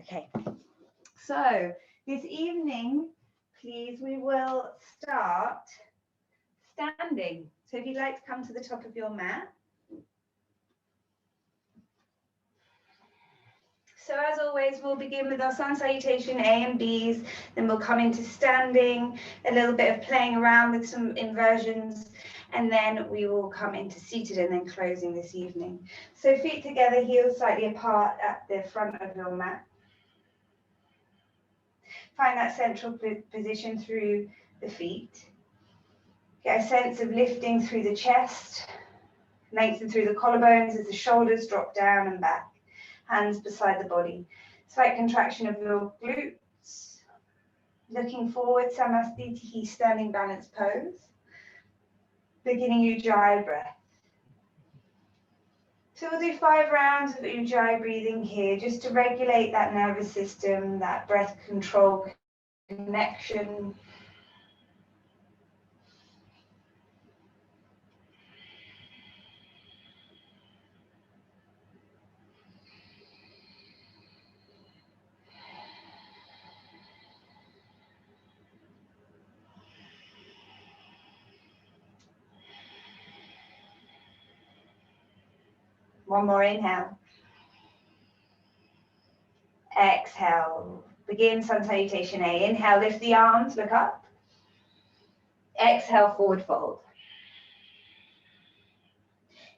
Okay, so this evening, please, we will start standing. So if you'd like to come to the top of your mat. So as always, we'll begin with our sun salutation A and Bs, then we'll come into standing, a little bit of playing around with some inversions, and then we will come into seated and then closing this evening. So feet together, heels slightly apart at the front of your mat. Find that central position through the feet. Get a sense of lifting through the chest, lengthen through the collarbones as the shoulders drop down and back. Hands beside the body. Slight contraction of your glutes. Looking forward, Samastitihi, standing balance pose. Beginning Ujjayi breath. So we'll do 5 rounds of Ujjayi breathing here, just to regulate that nervous system, that breath control connection. One more inhale. Exhale. Begin sun salutation A. Inhale, lift the arms, look up. Exhale, forward fold.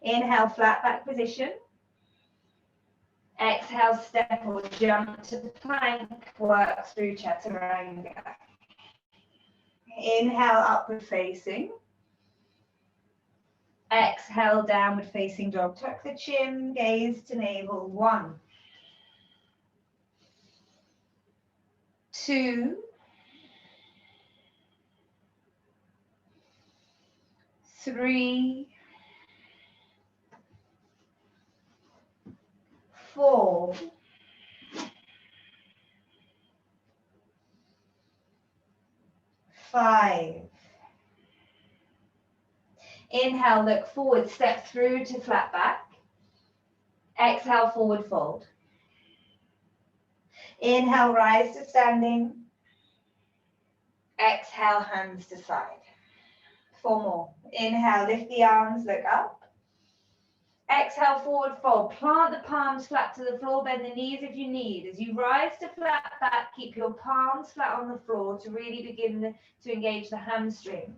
Inhale, flat back position. Exhale, step or jump to plank, work through chaturanga. Inhale, upward facing. Exhale, downward facing dog. Tuck the chin, gaze to navel. 1, 2, 3, 4, 5. Inhale, look forward, step through to flat back. Exhale, forward fold. Inhale, rise to standing. Exhale, hands to side. 4 more. Inhale, lift the arms, look up. Exhale, forward fold. Plant the palms flat to the floor, bend the knees if you need. As you rise to flat back, keep your palms flat on the floor to really begin to engage the hamstrings.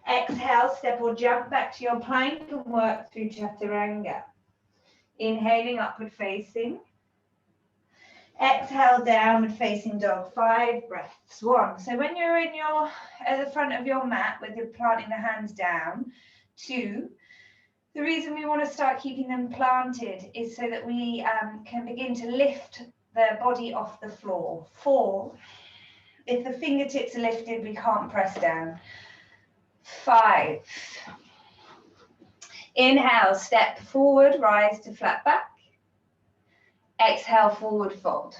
Exhale, step or jump back to your plank and work through chaturanga. Inhaling, upward facing. Exhale, downward facing dog. 5 breaths. 1. So when you're at the front of your mat with your planting the hands down. 2. The reason we want to start keeping them planted is so that we can begin to lift the body off the floor. 4. If the fingertips are lifted, we can't press down. 5. Inhale, step forward, rise to flat back. Exhale, forward fold.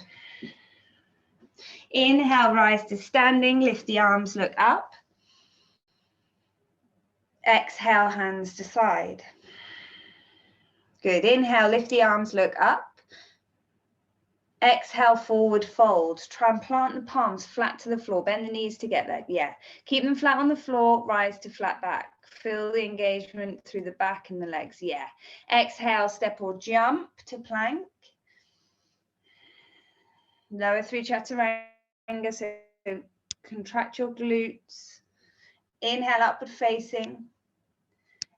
Inhale, rise to standing, lift the arms, look up. Exhale, hands to side. Good. Inhale, lift the arms, look up. Exhale, forward fold. Try and plant the palms flat to the floor. Bend the knees to get there. Yeah. Keep them flat on the floor. Rise to flat back. Feel the engagement through the back and the legs. Yeah. Exhale, step or jump to plank. Lower through chaturanga. So contract your glutes. Inhale, upward facing.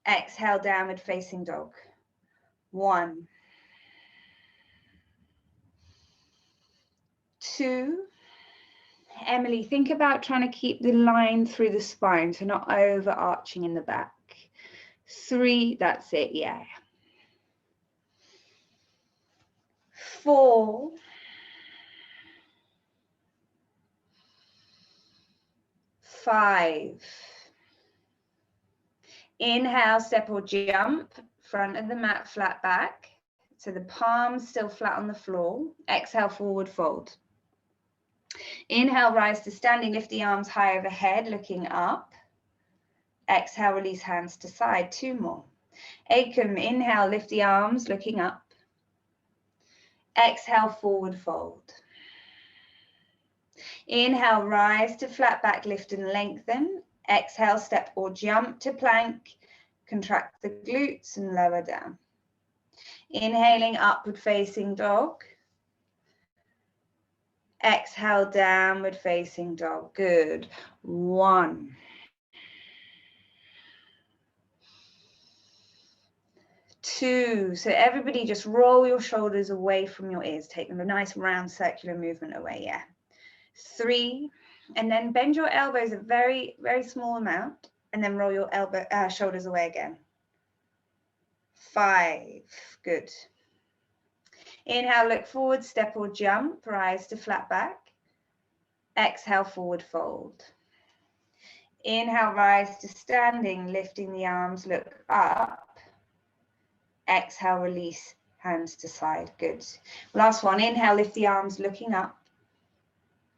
Exhale, downward facing dog. 1, 2. Emily, think about trying to keep the line through the spine, so not overarching in the back. 3, that's it, yeah. 4. 5. Inhale, step or jump, front of the mat, flat back. So the palms still flat on the floor. Exhale, forward fold. Inhale, rise to standing, lift the arms high overhead, looking up. Exhale, release hands to side. 2 more. Ekam, inhale, lift the arms, looking up. Exhale, forward fold. Inhale, rise to flat back, lift and lengthen. Exhale, step or jump to plank. Contract the glutes and lower down. Inhaling, upward facing dog. Exhale, downward facing dog. Good. 1. 2. So everybody just roll your shoulders away from your ears. Take them a nice round circular movement away, yeah. 3. And then bend your elbows a very, very small amount. And then roll your shoulders away again. 5. Good. Inhale, look forward, step or jump, rise to flat back. Exhale, forward fold. Inhale, rise to standing, lifting the arms, look up. Exhale, release, hands to side. Good. Last one, inhale, lift the arms, looking up.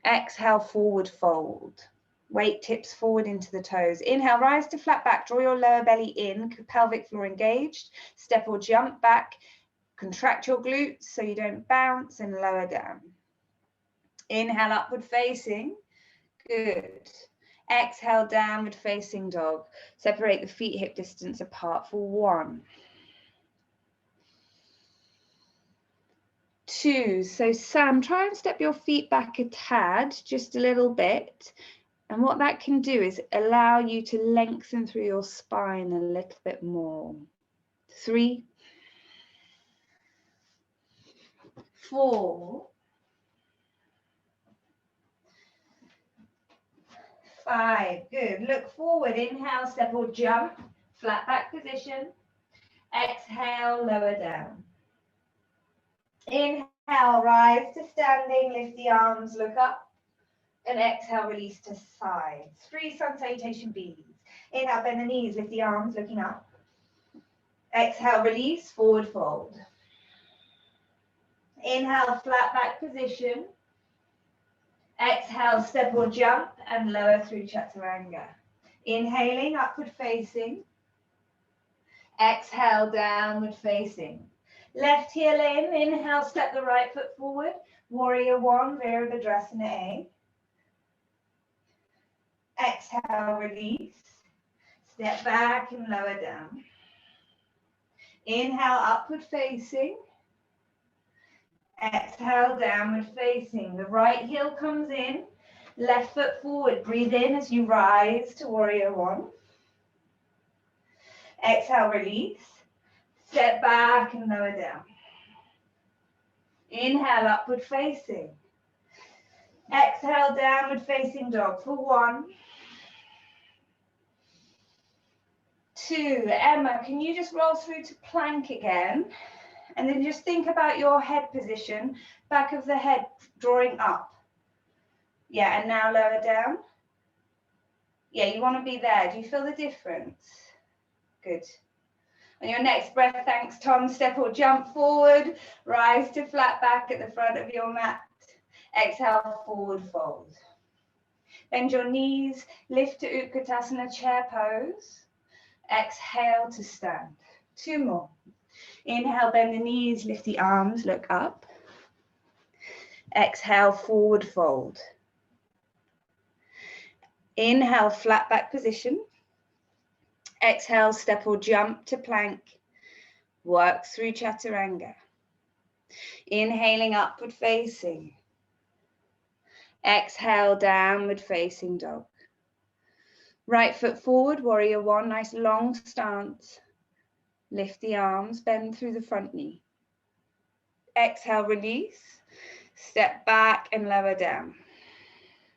Exhale, forward fold. Weight tips forward into the toes. Inhale, rise to flat back, draw your lower belly in, pelvic floor engaged. Step or jump back, contract your glutes so you don't bounce and lower down. Inhale, upward facing. Good. Exhale, downward facing dog. Separate the feet hip distance apart for 1. 2. So Sam, try and step your feet back a tad, just a little bit. And what that can do is allow you to lengthen through your spine a little bit more. 3. 4. 5. Good. Look forward. Inhale, step or jump. Flat back position. Exhale, lower down. Inhale, rise to standing. Lift the arms, look up. And exhale, release to sides. 3 sun salutation B's. Inhale, bend the knees, lift the arms, looking up. Exhale, release, forward fold. Inhale, flat back position. Exhale, step or jump and lower through chaturanga. Inhaling, upward facing. Exhale, downward facing. Left heel in, inhale, step the right foot forward. Warrior 1, Virabhadrasana A. Exhale, release. Step back and lower down. Inhale, upward facing. Exhale, downward facing. The right heel comes in. Left foot forward. Breathe in as you rise to Warrior 1. Exhale, release. Step back and lower down. Inhale, upward facing. Exhale, downward facing dog for 1. 2. Emma, can you just roll through to plank again? And then just think about your head position, back of the head drawing up. Yeah, and now lower down. Yeah, you want to be there. Do you feel the difference? Good. On your next breath, thanks Tom, step or jump forward, rise to flat back at the front of your mat. Exhale, forward fold. Bend your knees, lift to Utkatasana, chair pose. Exhale to stand. 2 more. Inhale, bend the knees, lift the arms, look up. Exhale, forward fold. Inhale, flat back position. Exhale, step or jump to plank. Work through chaturanga. Inhaling, upward facing. Exhale, downward facing dog. Right foot forward, Warrior 1, nice long stance. Lift the arms, bend through the front knee. Exhale, release. Step back and lower down.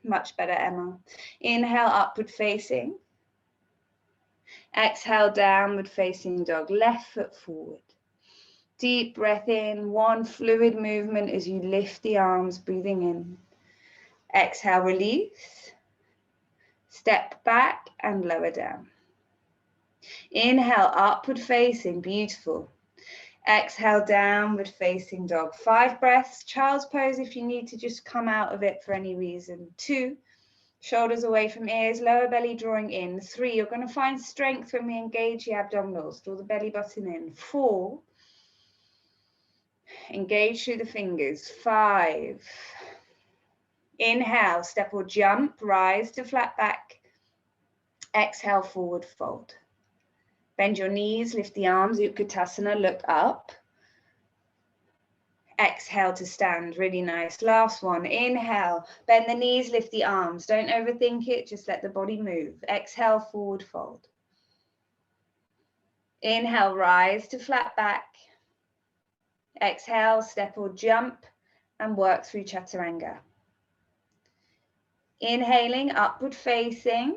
Much better, Emma. Inhale, upward facing. Exhale, downward facing dog. Left foot forward. Deep breath in. 1 fluid movement as you lift the arms, breathing in. Exhale, release. Step back and lower down. Inhale, upward facing, beautiful. Exhale, downward facing dog. 5 breaths, child's pose if you need to just come out of it for any reason. 2, shoulders away from ears, lower belly drawing in. 3, you're going to find strength when we engage the abdominals. Draw the belly button in. 4, engage through the fingers. 5, Inhale, step or jump, rise to flat back. Exhale, forward fold. Bend your knees, lift the arms, Utkatasana, look up. Exhale to stand, really nice. Last one, inhale, bend the knees, lift the arms. Don't overthink it, just let the body move. Exhale, forward fold. Inhale, rise to flat back. Exhale, step or jump and work through Chaturanga. Inhaling, upward facing.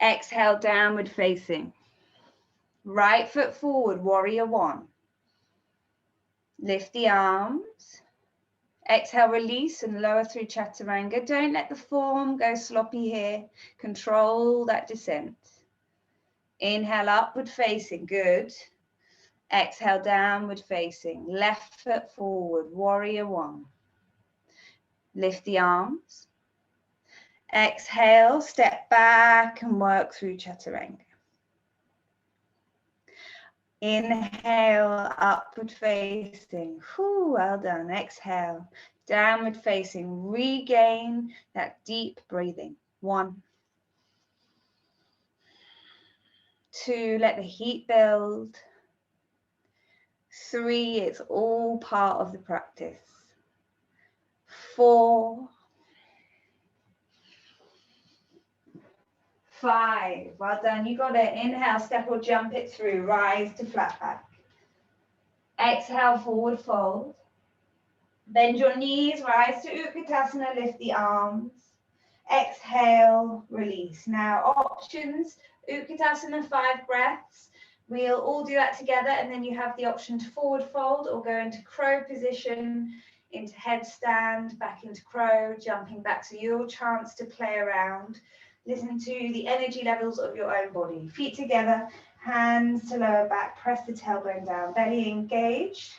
Exhale, downward facing. Right foot forward, warrior one. Lift the arms. Exhale, release and lower through Chaturanga. Don't let the form go sloppy here. Control that descent. Inhale, upward facing, good. Exhale, downward facing. Left foot forward, warrior one. Lift the arms. Exhale, step back and work through Chaturanga. Inhale, upward facing. Whew, well done. Exhale, downward facing. Regain that deep breathing. 1, 2, let the heat build. 3, it's all part of the practice. 4, 5, well done. You got it. Inhale, step or jump it through. Rise to flat back. Exhale, forward fold. Bend your knees, rise to Utkatasana, lift the arms. Exhale, release. Now options, Utkatasana, 5 breaths. We'll all do that together, and then you have the option to forward fold or go into crow position, into headstand, back into crow, jumping back. So your chance to play around. Listen to the energy levels of your own body. Feet together, hands to lower back, press the tailbone down, belly engaged,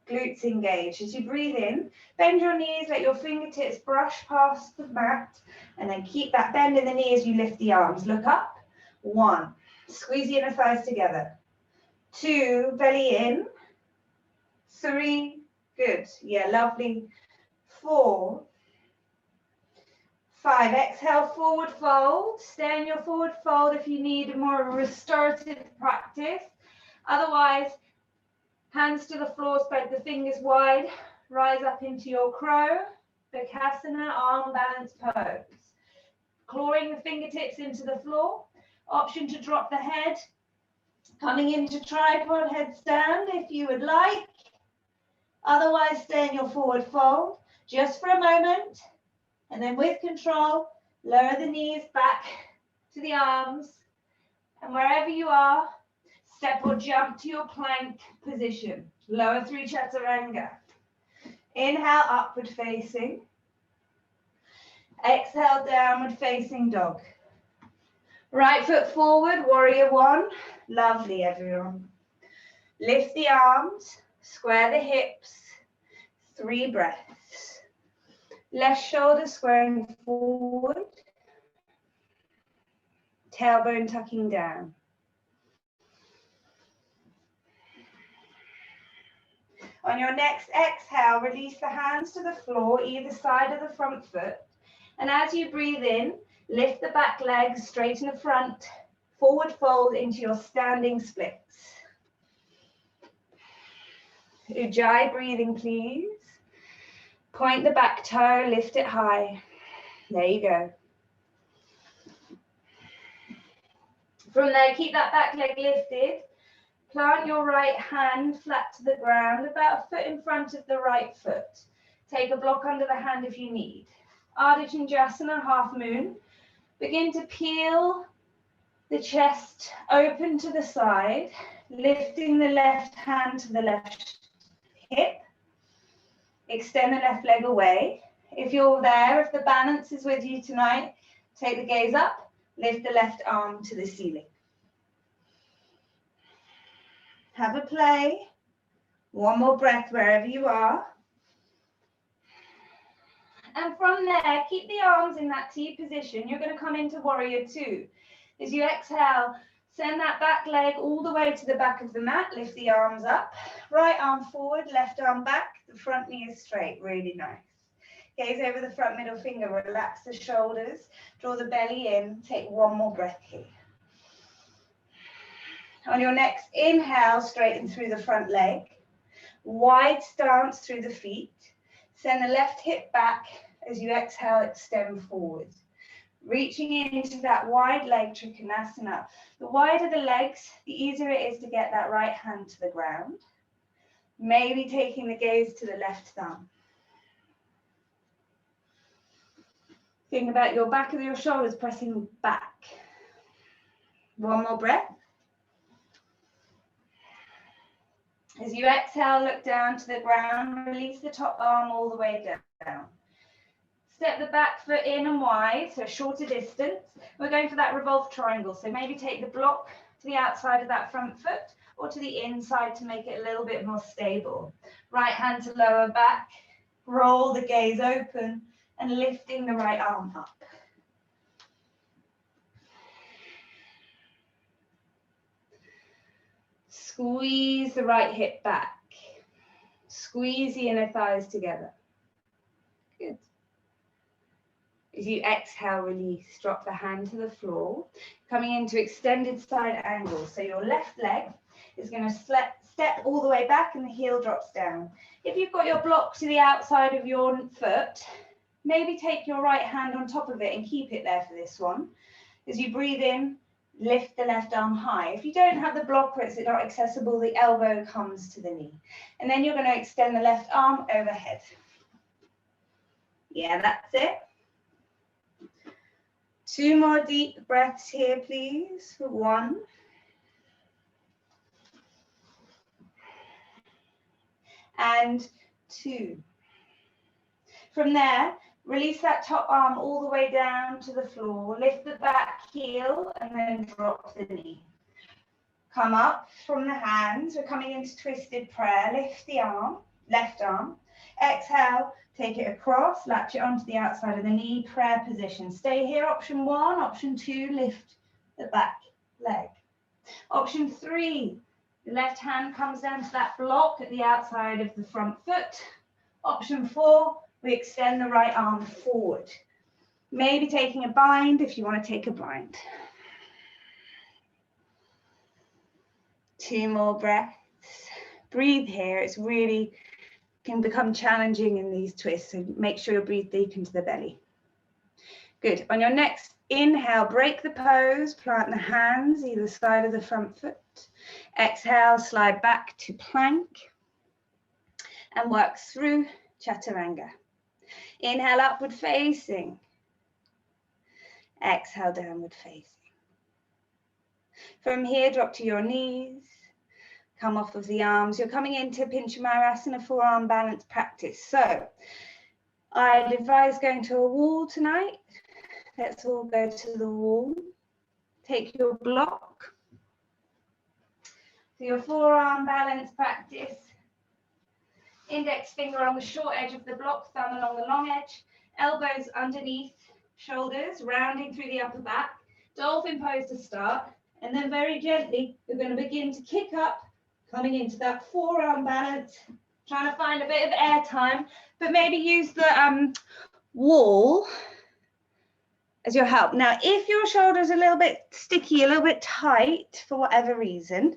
glutes engaged. As you breathe in, bend your knees, let your fingertips brush past the mat, and then keep that bend in the knee as you lift the arms. Look up. 1, squeeze the inner thighs together. 2, belly in. 3, good. Yeah, lovely. 4, 5, exhale, forward fold. Stay in your forward fold if you need more of a restorative practice. Otherwise, hands to the floor, spread the fingers wide. Rise up into your crow, Bakasana, arm balance pose. Clawing the fingertips into the floor. Option to drop the head. Coming into tripod headstand if you would like. Otherwise, stay in your forward fold just for a moment. And then with control, lower the knees back to the arms. And wherever you are, step or jump to your plank position. Lower through Chaturanga. Inhale, upward facing. Exhale, downward facing dog. Right foot forward, warrior one. Lovely, everyone. Lift the arms, square the hips. 3 breaths. Left shoulder squaring forward. Tailbone tucking down. On your next exhale, release the hands to the floor, either side of the front foot. And as you breathe in, lift the back leg, straighten the front, forward fold into your standing splits. Ujjayi breathing, please. Point the back toe, lift it high. There you go. From there, keep that back leg lifted. Plant your right hand flat to the ground, about a foot in front of the right foot. Take a block under the hand if you need. Ardha Chandrasana, half moon. Begin to peel the chest open to the side, lifting the left hand to the left hip. Extend the left leg away. If you're there, if the balance is with you tonight, take the gaze up, lift the left arm to the ceiling. Have a play. One more breath wherever you are. And from there, keep the arms in that T position. You're going to come into warrior two. As you exhale, send that back leg all the way to the back of the mat. Lift the arms up. Right arm forward, left arm back. The front knee is straight. Really nice. Gaze over the front middle finger, relax the shoulders, draw the belly in, take one more breath here. On your next inhale, straighten through the front leg. Wide stance through the feet. Send the left hip back as you exhale, extend forward. Reaching into that wide leg, Trikonasana. The wider the legs, the easier it is to get that right hand to the ground. Maybe taking the gaze to the left thumb. Think about your back of your shoulders pressing back. One more breath. As you exhale, look down to the ground, release the top arm all the way down. Step the back foot in and wide, so shorter distance. We're going for that revolved triangle, so maybe take the block to the outside of that front foot or to the inside to make it a little bit more stable. Right hand to lower back, roll the gaze open and lifting the right arm up. Squeeze the right hip back. Squeeze the inner thighs together. Good. As you exhale, release, drop the hand to the floor, coming into extended side angle. So your left leg is going to step all the way back and the heel drops down. If you've got your block to the outside of your foot, maybe take your right hand on top of it and keep it there for this one. As you breathe in, lift the left arm high. If you don't have the block or it's not accessible, the elbow comes to the knee. And then you're going to extend the left arm overhead. Yeah, that's it. 2 more deep breaths here, please. 1. And 2. From there, release that top arm all the way down to the floor. Lift the back heel and then drop the knee. Come up from the hands. We're coming into twisted prayer. Lift the arm, left arm. Exhale, take it across, latch it onto the outside of the knee, prayer position. Stay here, option 1. Option 2, lift the back leg. Option 3, the left hand comes down to that block at the outside of the front foot. Option 4, we extend the right arm forward. Maybe taking a bind if you want to take a bind. 2 more breaths. Breathe here. It's really can become challenging in these twists, so make sure you breathe deep into the belly. Good. On your next inhale, break the pose, plant the hands either side of the front foot. Exhale, slide back to plank and work through chaturanga. Inhale, upward facing. Exhale, downward facing. From here, drop to your knees. Come off of the arms. You're coming into Pincha Mayurasana forearm balance practice. So I'd advise going to a wall tonight. Let's all go to the wall. Take your block. So your forearm balance practice. Index finger on the short edge of the block, thumb along the long edge. Elbows underneath shoulders, rounding through the upper back. Dolphin pose to start. And then very gently, you're going to begin to kick up, coming into that forearm balance, trying to find a bit of air time, but maybe use the wall as your help. Now, if your shoulder's a little bit sticky, a little bit tight for whatever reason,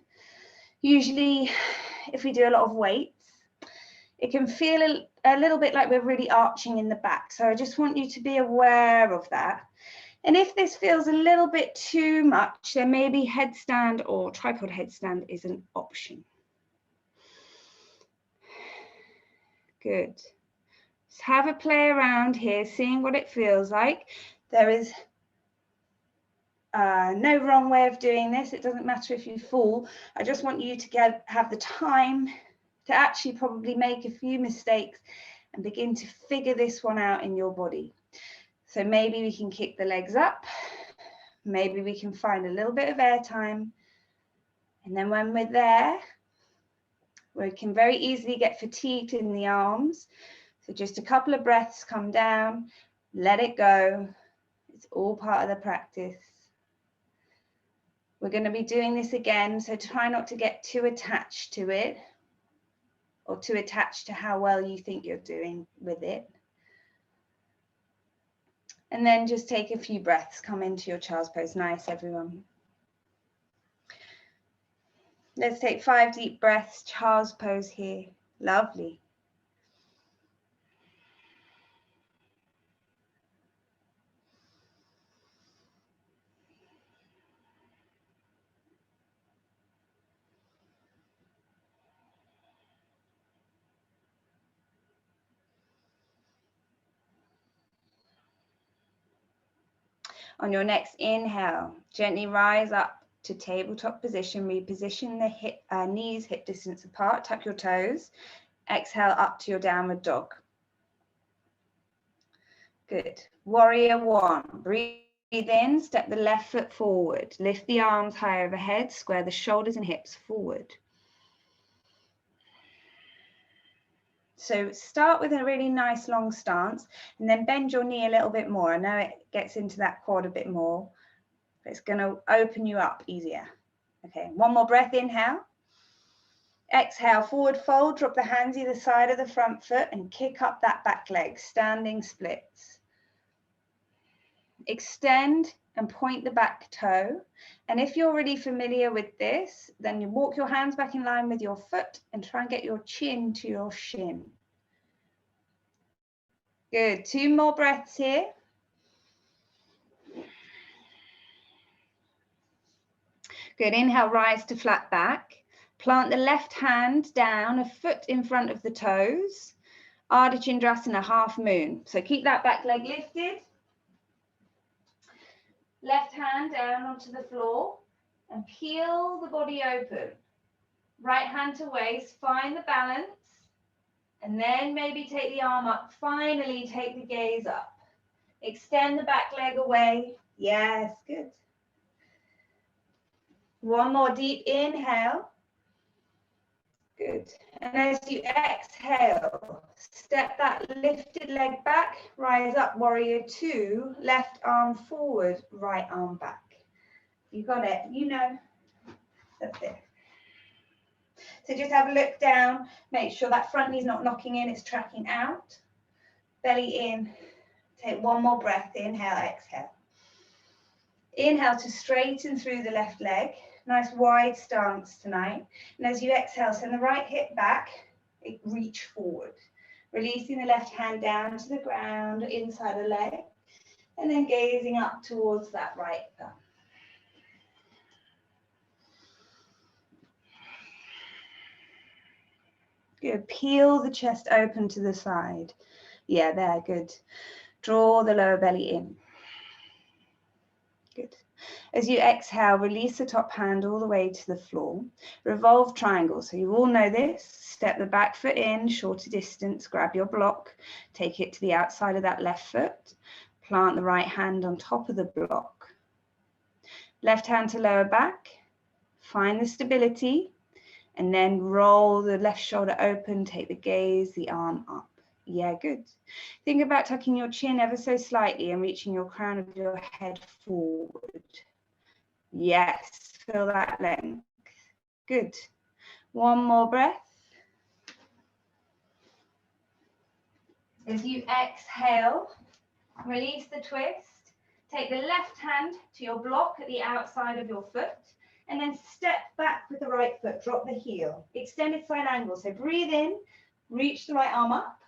usually if we do a lot of weights, it can feel a little bit like we're really arching in the back. So I just want you to be aware of that. And if this feels a little bit too much, then maybe headstand or tripod headstand is an option. Good. Just have a play around here, seeing what it feels like. There is no wrong way of doing this. It doesn't matter if you fall. I just want you to have the time to actually probably make a few mistakes and begin to figure this one out in your body. So maybe we can kick the legs up. Maybe we can find a little bit of air time. And then when we're there, we can very easily get fatigued in the arms. So just a couple of breaths, come down, let it go. It's all part of the practice. We're going to be doing this again, so try not to get too attached to it or too attached to how well you think you're doing with it. And then just take a few breaths, come into your child's pose. Nice, everyone. Let's take 5 deep breaths, child's pose here. Lovely. On your next inhale, gently rise up to tabletop position. Reposition the knees hip distance apart. Tuck your toes. Exhale up to your downward dog. Good. Warrior one. Breathe in. Step the left foot forward. Lift the arms high overhead. Square the shoulders and hips forward. So start with a really nice long stance and then bend your knee a little bit more. I know it gets into that quad a bit more, but it's going to open you up easier. Okay, one more breath, inhale. Exhale, forward fold, drop the hands either side of the front foot and kick up that back leg, standing splits. Extend and point the back toe. And if you're really familiar with this, then you walk your hands back in line with your foot and try and get your chin to your shin. Good, 2 more breaths here. Good, inhale, rise to flat back. Plant the left hand down, a foot in front of the toes. Ardha Chandrasana, half moon. So keep that back leg lifted. Left hand down onto the floor and peel the body open. Right hand to waist, find the balance. And then maybe take the arm up. Finally, take the gaze up. Extend the back leg away. Yes, good. One more deep inhale. Good. And as you exhale, step that lifted leg back, rise up, warrior two, left arm forward, right arm back. You got it, you know, that's it. So just have a look down, make sure that front knee's not knocking in, it's tracking out. Belly in, take one more breath, inhale, exhale. Inhale to straighten through the left leg. Nice wide stance tonight. And as you exhale, send the right hip back, reach forward. Releasing the left hand down to the ground, inside the leg, and then gazing up towards that right thumb. Good, peel the chest open to the side. Yeah, there, good. Draw the lower belly in. Good. As you exhale, release the top hand all the way to the floor. Revolve triangle. So you all know this. Step the back foot in, shorter distance, grab your block, take it to the outside of that left foot. Plant the right hand on top of the block. Left hand to lower back. Find the stability. And then roll the left shoulder open, take the gaze, the arm up. Yeah, good. Think about tucking your chin ever so slightly and reaching your crown of your head forward. Yes, feel that length. Good. One more breath. As you exhale, release the twist. Take the left hand to your block at the outside of your foot. And then step back with the right foot, drop the heel. Extended side angle, so breathe in, reach the right arm up.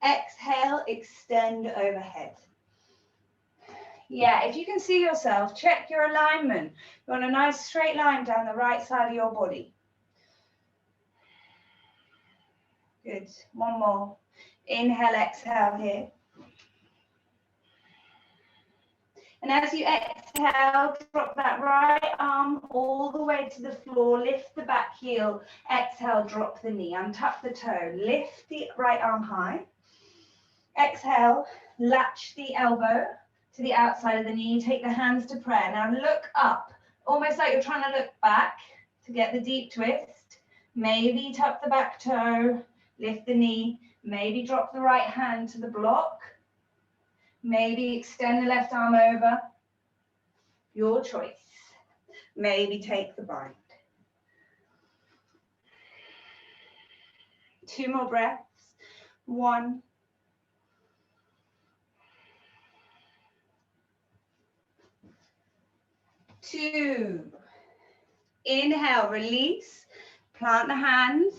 Exhale, extend overhead. Yeah, if you can see yourself, check your alignment. You're on a nice straight line down the right side of your body. Good, one more. Inhale, exhale here. And as you exhale, drop that right arm all the way to the floor, lift the back heel, exhale, drop the knee, untuck the toe, lift the right arm high. Exhale, latch the elbow to the outside of the knee, take the hands to prayer. Now look up, almost like you're trying to look back to get the deep twist. Maybe tuck the back toe, lift the knee, maybe drop the right hand to the block. Maybe extend the left arm over. Your choice. Maybe take the bind. 2 more breaths. 1. 2. Inhale, release, plant the hands.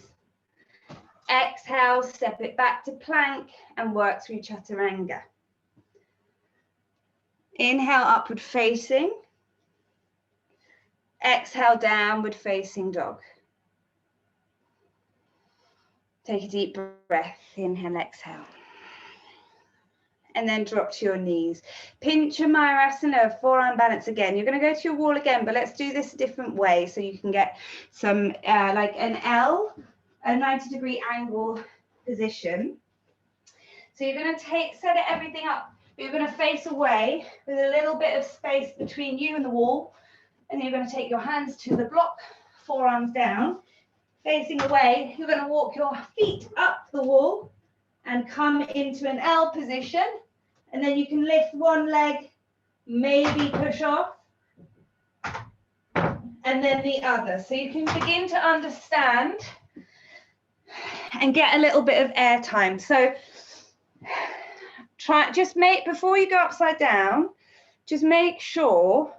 Exhale, step it back to plank and work through chaturanga. Inhale, upward facing. Exhale, downward facing dog. Take a deep breath, inhale, exhale. And then drop to your knees. Pincha Mayurasana, forearm balance again. You're going to go to your wall again, but let's do this a different way so you can get some like an L, a 90-degree angle position. So you're going to set everything up. You're going to face away with a little bit of space between you and the wall. And you're going to take your hands to the block, forearms down, facing away. You're going to walk your feet up the wall and come into an L position. And then you can lift one leg, maybe push off, and then the other. So you can begin to understand and get a little bit of air time. So before you go upside down, just make sure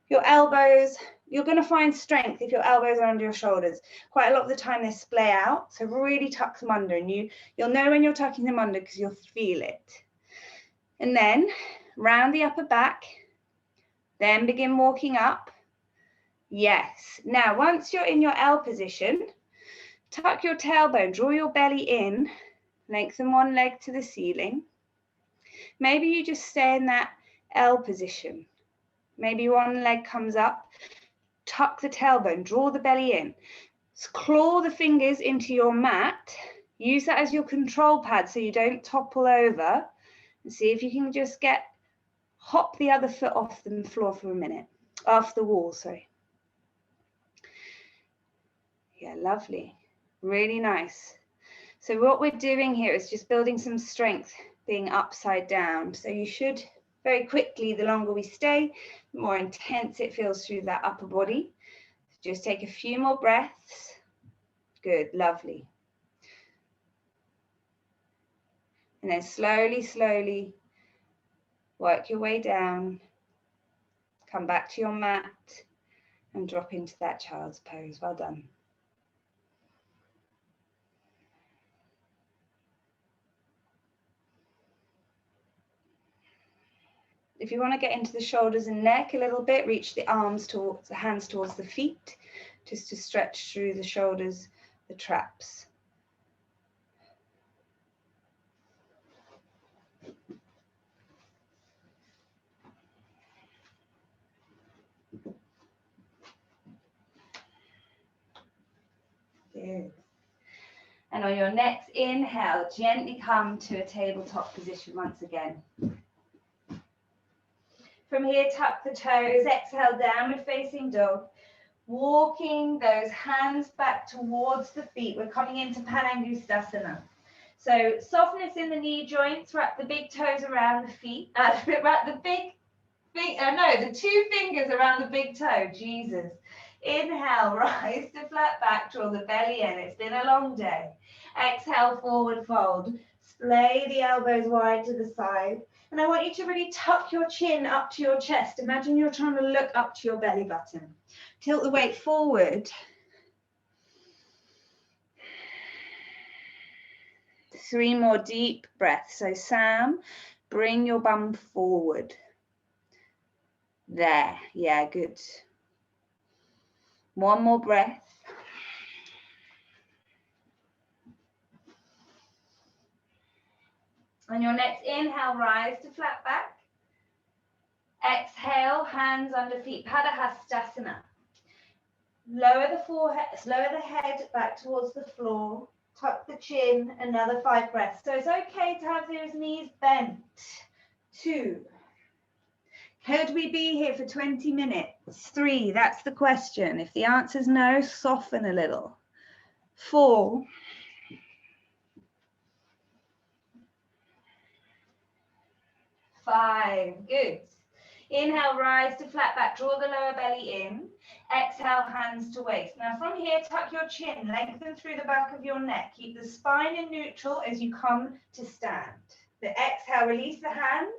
your elbows, you're going to find strength if your elbows are under your shoulders. Quite a lot of the time they splay out, so really tuck them under, and you'll know when you're tucking them under because you'll feel it. And then round the upper back, then begin walking up. Yes. Now, once you're in your L position, tuck your tailbone, draw your belly in, lengthen one leg to the ceiling. Maybe you just stay in that L position. Maybe one leg comes up, tuck the tailbone, draw the belly in. Claw the fingers into your mat. Use that as your control pad so you don't topple over. And see if you can just hop the other foot off the floor for a minute, off the wall, sorry. Yeah, lovely, really nice. So what we're doing here is just building some strength, being upside down. So you should very quickly, the longer we stay, the more intense it feels through that upper body. Just take a few more breaths. Good, lovely. And then slowly, slowly work your way down. Come back to your mat and drop into that child's pose. Well done. If you want to get into the shoulders and neck a little bit, reach the hands towards the feet, just to stretch through the shoulders, the traps. Good. And on your next inhale, gently come to a tabletop position once again. From here, tuck the toes, exhale, downward facing dog. Walking those hands back towards the feet. We're coming into Panangustasana. So softness in the knee joints, wrap the big toes around the feet. Wrap the 2 fingers around the big toe, Jesus. Inhale, rise to flat back, draw the belly in. It's been a long day. Exhale, forward fold. Splay the elbows wide to the side. And I want you to really tuck your chin up to your chest. Imagine you're trying to look up to your belly button. Tilt the weight forward. 3 more deep breaths. So Sam, bring your bum forward. There, yeah, good. 1 more breath. On your next inhale, rise to flat back. Exhale, hands under feet, Padahastasana. Lower the forehead, lower the head back towards the floor. Tuck the chin, another 5 breaths. So it's okay to have those knees bent. 2. Could we be here for 20 minutes? 3, that's the question. If the answer is no, soften a little. 4. 5, good. Inhale, rise to flat back, draw the lower belly in. Exhale, hands to waist. Now from here, tuck your chin, lengthen through the back of your neck. Keep the spine in neutral as you come to stand. The exhale, release the hands.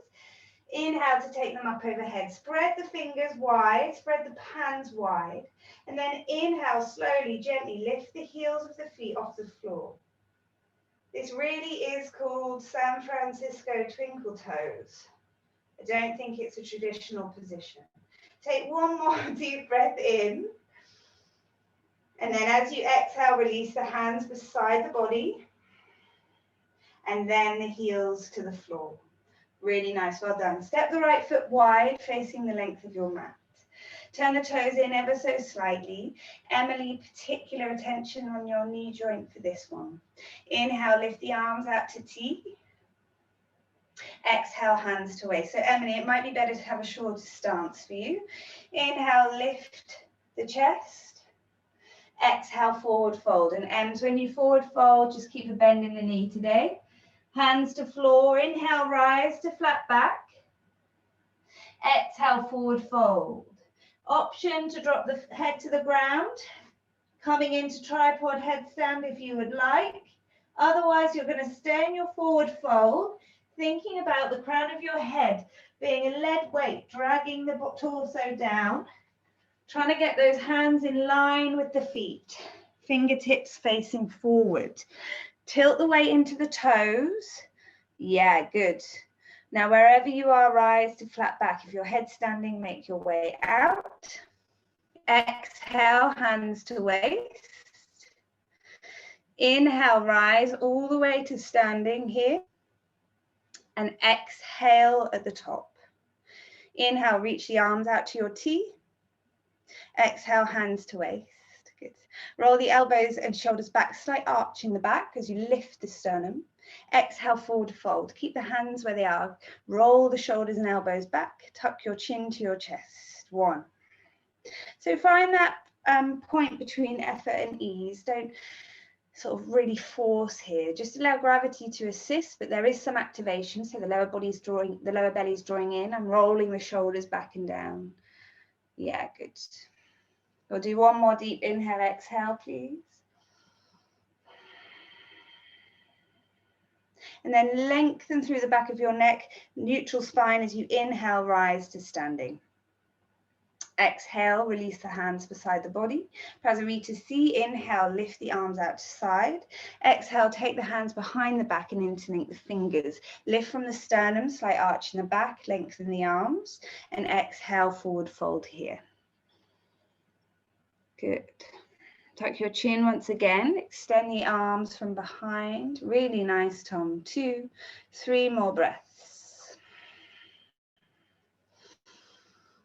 Inhale to take them up overhead. Spread the fingers wide, spread the hands wide. And then inhale, slowly, gently lift the heels of the feet off the floor. This really is called San Francisco twinkle toes. I don't think it's a traditional position. Take one more deep breath in. And then as you exhale, release the hands beside the body. And then the heels to the floor. Really nice, well done. Step the right foot wide, facing the length of your mat. Turn the toes in ever so slightly. Emily, particular attention on your knee joint for this one. Inhale, lift the arms out to T. Exhale, hands to waist. So Emily, it might be better to have a shorter stance for you. Inhale, lift the chest. Exhale, forward fold. And Ems, when you forward fold, just keep a bend in the knee today. Hands to floor. Inhale, rise to flat back. Exhale, forward fold. Option to drop the head to the ground. Coming into tripod headstand if you would like. Otherwise, you're going to stay in your forward fold, thinking about the crown of your head being a lead weight, dragging the torso down. Trying to get those hands in line with the feet. Fingertips facing forward. Tilt the weight into the toes. Yeah, good. Now, wherever you are, rise to flat back. If your head's standing, make your way out. Exhale, hands to waist. Inhale, rise all the way to standing here. And exhale at the top. Inhale, reach the arms out to your T. Exhale, hands to waist. Good. Roll the elbows and shoulders back, slight arch in the back as you lift the sternum. Exhale, forward fold. Keep the hands where they are. Roll the shoulders and elbows back. Tuck your chin to your chest. 1. So find that point between effort and ease. Don't sort of really force here. Just allow gravity to assist, but there is some activation. So the lower belly's drawing in. I'm rolling the shoulders back and down. Yeah, good. We'll do one more deep inhale, exhale, please. And then lengthen through the back of your neck, neutral spine as you inhale, rise to standing. Exhale, release the hands beside the body. Prasarita C, inhale, lift the arms out to side. Exhale, take the hands behind the back and interlink the fingers. Lift from the sternum, slight arch in the back, lengthen the arms. And exhale, forward fold here. Good. Tuck your chin once again. Extend the arms from behind. Really nice, Tom. 2, 3 more breaths.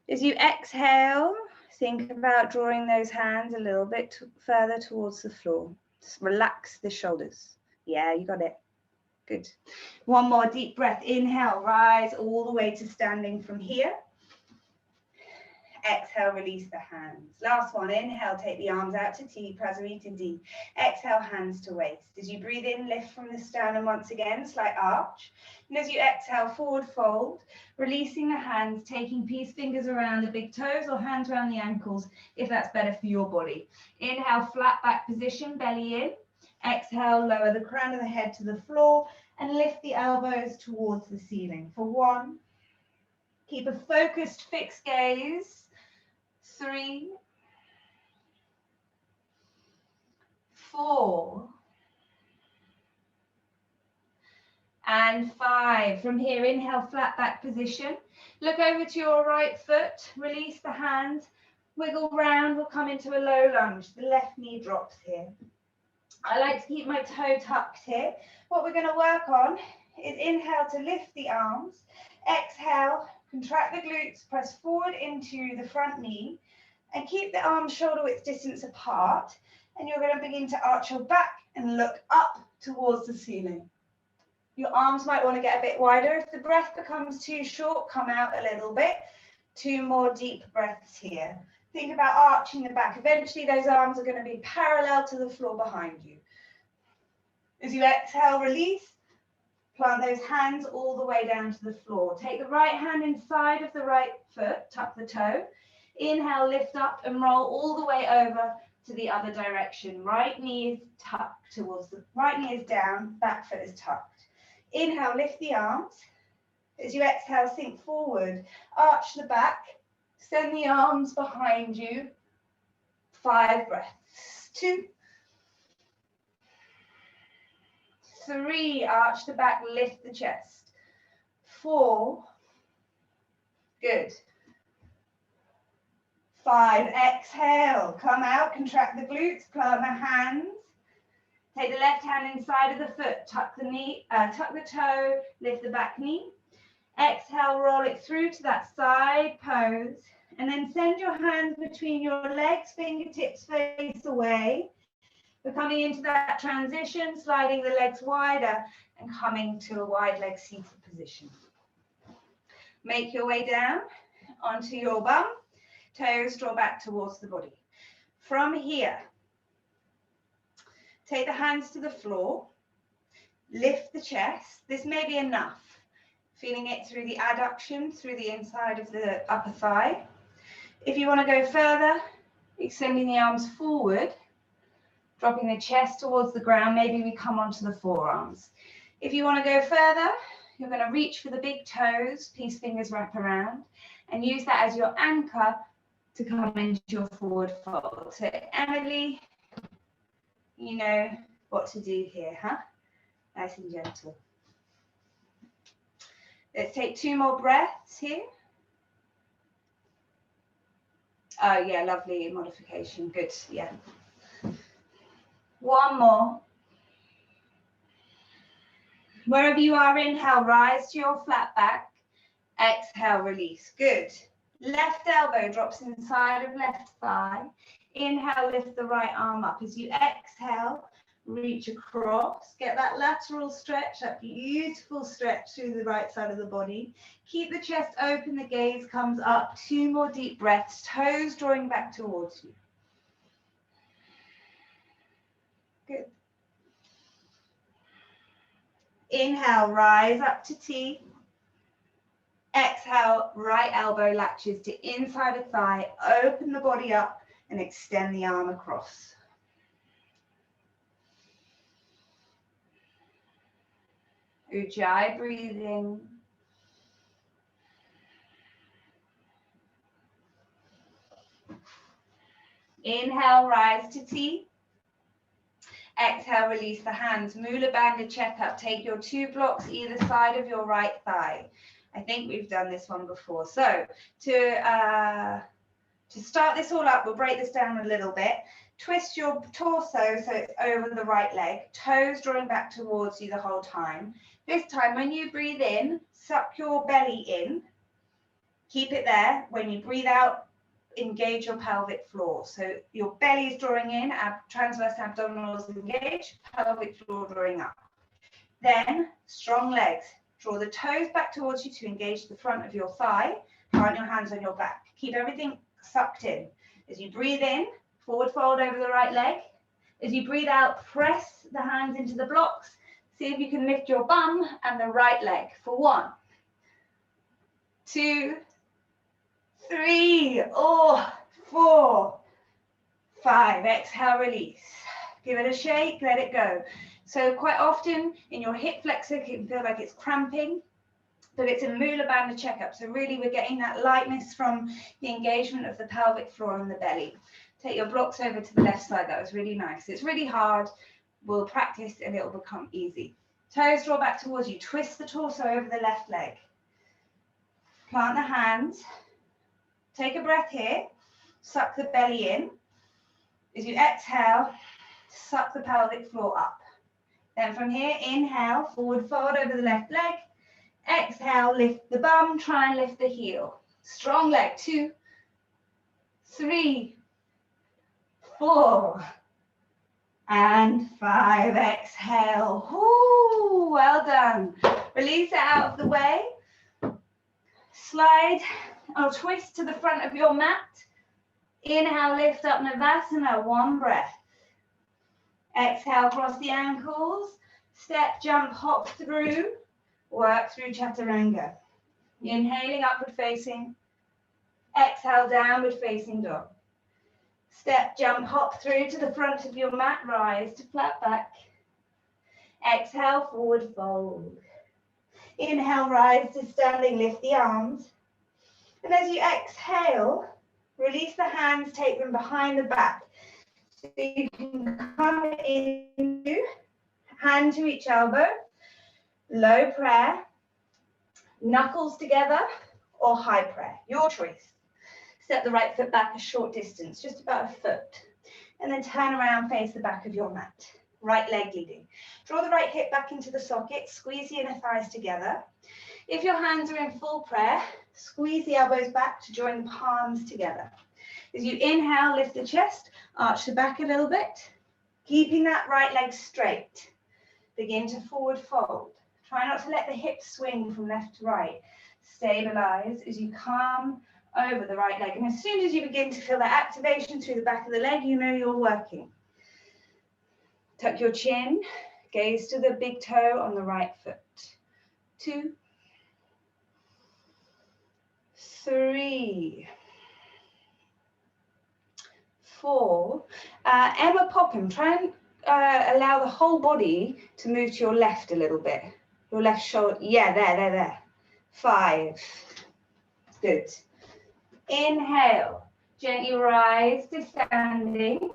As you exhale, think about drawing those hands a little bit further towards the floor. Just relax the shoulders. Yeah, you got it. Good. One more deep breath. Inhale, rise all the way to standing from here. Exhale, release the hands. Last one, inhale, take the arms out to T, Prasarita D. Exhale, hands to waist. As you breathe in, lift from the sternum once again, slight arch. And as you exhale, forward fold, releasing the hands, taking peace fingers around the big toes or hands around the ankles, if that's better for your body. Inhale, flat back position, belly in. Exhale, lower the crown of the head to the floor and lift the elbows towards the ceiling. For 1, keep a focused, fixed gaze. 3, 4, and 5. From here, inhale, flat back position. Look over to your right foot, release the hands, wiggle round, we'll come into a low lunge. The left knee drops here. I like to keep my toe tucked here. What we're going to work on is inhale to lift the arms, exhale, contract the glutes, press forward into the front knee, and keep the arms shoulder width distance apart. And you're going to begin to arch your back and look up towards the ceiling. Your arms might want to get a bit wider. If the breath becomes too short, come out a little bit. 2 more deep breaths here. Think about arching the back. Eventually, those arms are going to be parallel to the floor behind you. As you exhale, release. Plant those hands all the way down to the floor. Take the right hand inside of the right foot, tuck the toe. Inhale, lift up and roll all the way over to the other direction. Right knee is tucked right knee is down, back foot is tucked. Inhale, lift the arms. As you exhale, sink forward, arch the back, send the arms behind you. 5 breaths. 2, 3, arch the back, lift the chest. 4, good. 5, exhale, come out, contract the glutes, plant the hands. Take the left hand inside of the foot, tuck the knee, tuck the toe, lift the back knee. Exhale, roll it through to that side pose, and then send your hands between your legs, fingertips face away. We're coming into that transition, sliding the legs wider and coming to a wide leg seated position. Make your way down onto your bum, toes draw back towards the body. From here, take the hands to the floor, lift the chest. This may be enough. Feeling it through the adduction, through the inside of the upper thigh. If you want to go further, extending the arms forward, dropping the chest towards the ground, maybe we come onto the forearms. If you want to go further, you're going to reach for the big toes, peace fingers wrap around, and use that as your anchor to come into your forward fold. So Emily, you know what to do here, huh? Nice and gentle. Let's take 2 more breaths here. Oh yeah, lovely modification, good, yeah. 1 more. Wherever you are, inhale, rise to your flat back. Exhale, release, good. Left elbow drops inside of left thigh. Inhale, lift the right arm up. As you exhale, reach across, get that lateral stretch, that beautiful stretch through the right side of the body. Keep the chest open, the gaze comes up. 2 more deep breaths, toes drawing back towards you. Good. Inhale, rise up to T. Exhale, right elbow latches to inside of thigh. Open the body up and extend the arm across. Ujjayi breathing. Inhale, rise to T. Exhale, release the hands. Mula Bandha checkup. Take your 2 blocks either side of your right thigh. I think we've done this one before. So to start this all up, we'll break this down a little bit. Twist your torso so it's over the right leg. Toes drawing back towards you the whole time. This time, when you breathe in, suck your belly in. Keep it there. When you breathe out, engage your pelvic floor. So your belly is drawing in, transverse abdominals engaged, pelvic floor drawing up. Then, strong legs. Draw the toes back towards you to engage the front of your thigh. Plant your hands on your back. Keep everything sucked in. As you breathe in, forward fold over the right leg. As you breathe out, press the hands into the blocks. See if you can lift your bum and the right leg for 1, 2, 3, 4, 5. Exhale, release. Give it a shake, let it go. So quite often in your hip flexor, it can feel like it's cramping, but it's a Mula Bandha checkup. So really we're getting that lightness from the engagement of the pelvic floor and the belly. Take your blocks over to the left side. That was really nice. It's really hard. We'll practice and it will become easy. Toes draw back towards you. Twist the torso over the left leg. Plant the hands. Take a breath here. Suck the belly in. As you exhale, suck the pelvic floor up. Then from here, inhale, forward fold over the left leg. Exhale, lift the bum, try and lift the heel. Strong leg, 2, 3, 4, and 5. Exhale. Ooh, well done. Release it out of the way. Slide or twist to the front of your mat. Inhale, lift up Navasana, 1 breath. Exhale, cross the ankles. Step, jump, hop through. Work through Chaturanga. Inhaling, upward facing. Exhale, downward facing dog. Step, jump, hop through to the front of your mat. Rise to flat back. Exhale, forward fold. Inhale, rise to standing, lift the arms. And as you exhale, release the hands, take them behind the back. So you can come into hand to each elbow, low prayer, knuckles together, or high prayer, your choice. Step the right foot back a short distance, just about a foot. And then turn around, face the back of your mat. Right leg leading. Draw the right hip back into the socket, squeeze the inner thighs together. If your hands are in full prayer, squeeze the elbows back to join the palms together. As you inhale, lift the chest, arch the back a little bit, keeping that right leg straight. Begin to forward fold. Try not to let the hips swing from left to right. Stabilize as you come over the right leg. And as soon as you begin to feel that activation through the back of the leg, you know you're working. Tuck your chin, gaze to the big toe on the right foot. 2, 3, 4. Emma Popham, try and allow the whole body to move to your left a little bit. Your left shoulder, yeah, there. 5, good. Inhale, gently rise to standing.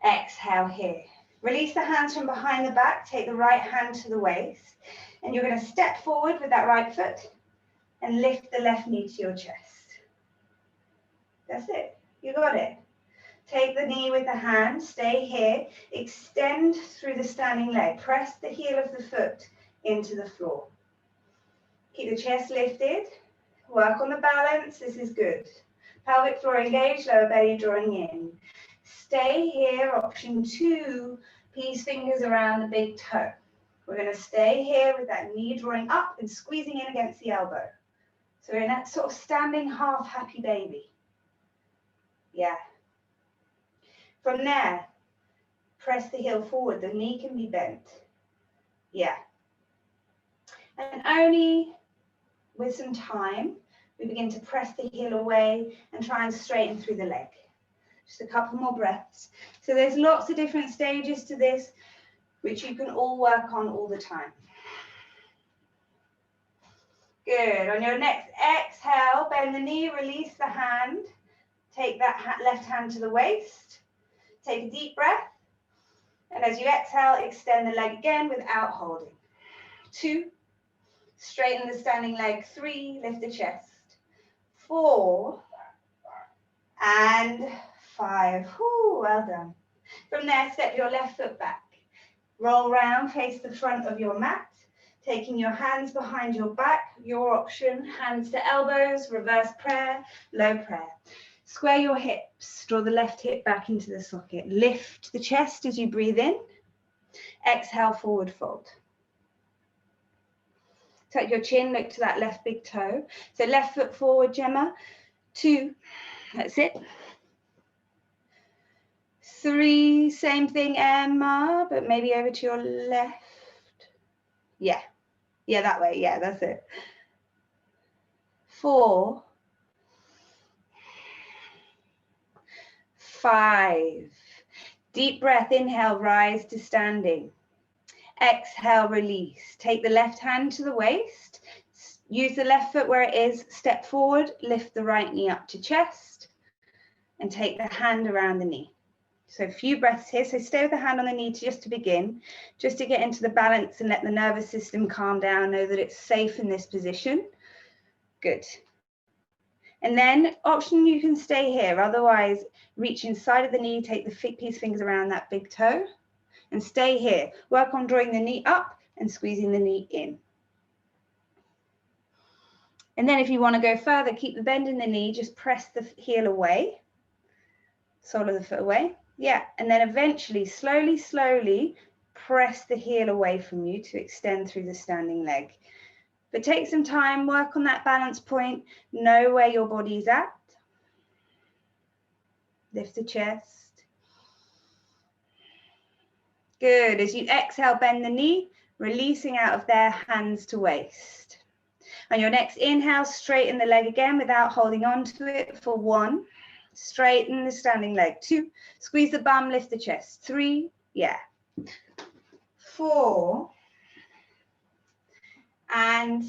Exhale here. Release the hands from behind the back, take the right hand to the waist, and you're going to step forward with that right foot and lift the left knee to your chest. That's it, you got it. Take the knee with the hand, stay here, extend through the standing leg, press the heel of the foot into the floor. Keep the chest lifted, work on the balance, this is good. Pelvic floor engaged, lower belly drawing in. Stay here, option 2, peace fingers around the big toe. We're going to stay here with that knee drawing up and squeezing in against the elbow. So we're in that sort of standing half happy baby. Yeah. From there, press the heel forward, the knee can be bent. Yeah. And only with some time, we begin to press the heel away and try and straighten through the leg. Just a couple more breaths. So there's lots of different stages to this, which you can all work on all the time. Good. On your next exhale, bend the knee, release the hand. Take that left hand to the waist. Take a deep breath. And as you exhale, extend the leg again without holding. 2, straighten the standing leg. 3, lift the chest. 4, and 5. Whew, well done. From there, step your left foot back. Roll round, face the front of your mat. Taking your hands behind your back, your option, hands to elbows, reverse prayer, low prayer. Square your hips, draw the left hip back into the socket. Lift the chest as you breathe in. Exhale, forward fold. Tuck your chin, look to that left big toe. So left foot forward, Gemma. 2, that's it. 3, same thing, Emma, but maybe over to your left. Yeah, that way, yeah, that's it. 4, 5. Deep breath, inhale, rise to standing. Exhale, release. Take the left hand to the waist. Use the left foot where it is. Step forward, lift the right knee up to chest, and take the hand around the knee. So a few breaths here. So stay with the hand on the knee just to begin, just to get into the balance and let the nervous system calm down. Know that it's safe in this position. Good. And then option, you can stay here. Otherwise, reach inside of the knee, take the peace fingers around that big toe and stay here. Work on drawing the knee up and squeezing the knee in. And then if you want to go further, keep the bend in the knee, just press the heel away, sole of the foot away. Yeah, and then eventually, slowly press the heel away from you to extend through the standing leg. But take some time, work on that balance point, know where your body's at. Lift the chest. Good. As you exhale, bend the knee, releasing out of there, hands to waist. On your next inhale, straighten the leg again without holding on to it for 1. Straighten the standing leg. 2, squeeze the bum, lift the chest. 3, yeah. 4, and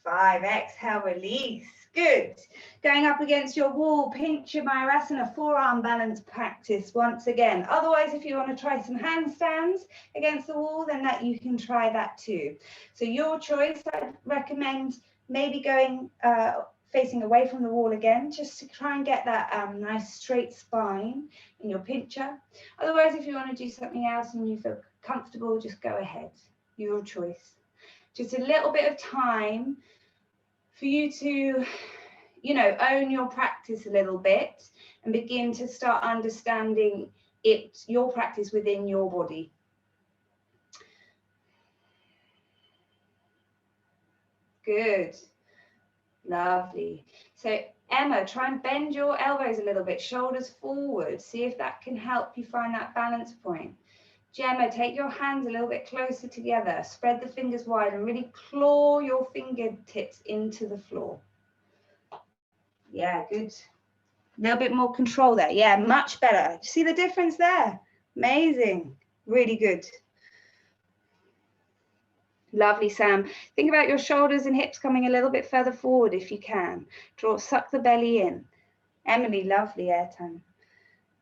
5. Exhale, release. Good. Going up against your wall, pinch your Mayurasana forearm balance practice once again. Otherwise, if you want to try some handstands against the wall, then that you can try that too. So your choice. I'd recommend maybe going facing away from the wall again, just to try and get that nice straight spine in your pincher. Otherwise, if you want to do something else and you feel comfortable, just go ahead. Your choice. Just a little bit of time for you to, you know, own your practice a little bit and begin to start understanding it, your practice within your body. Good. Lovely. So Emma, try and bend your elbows a little bit, shoulders forward. See if that can help you find that balance point. Gemma, take your hands a little bit closer together. Spread the fingers wide and really claw your fingertips into the floor. Yeah, good. A little bit more control there. Yeah, much better. See the difference there? Amazing. Really good. Lovely, Sam. Think about your shoulders and hips coming a little bit further forward if you can. Suck the belly in. Emily, lovely air time.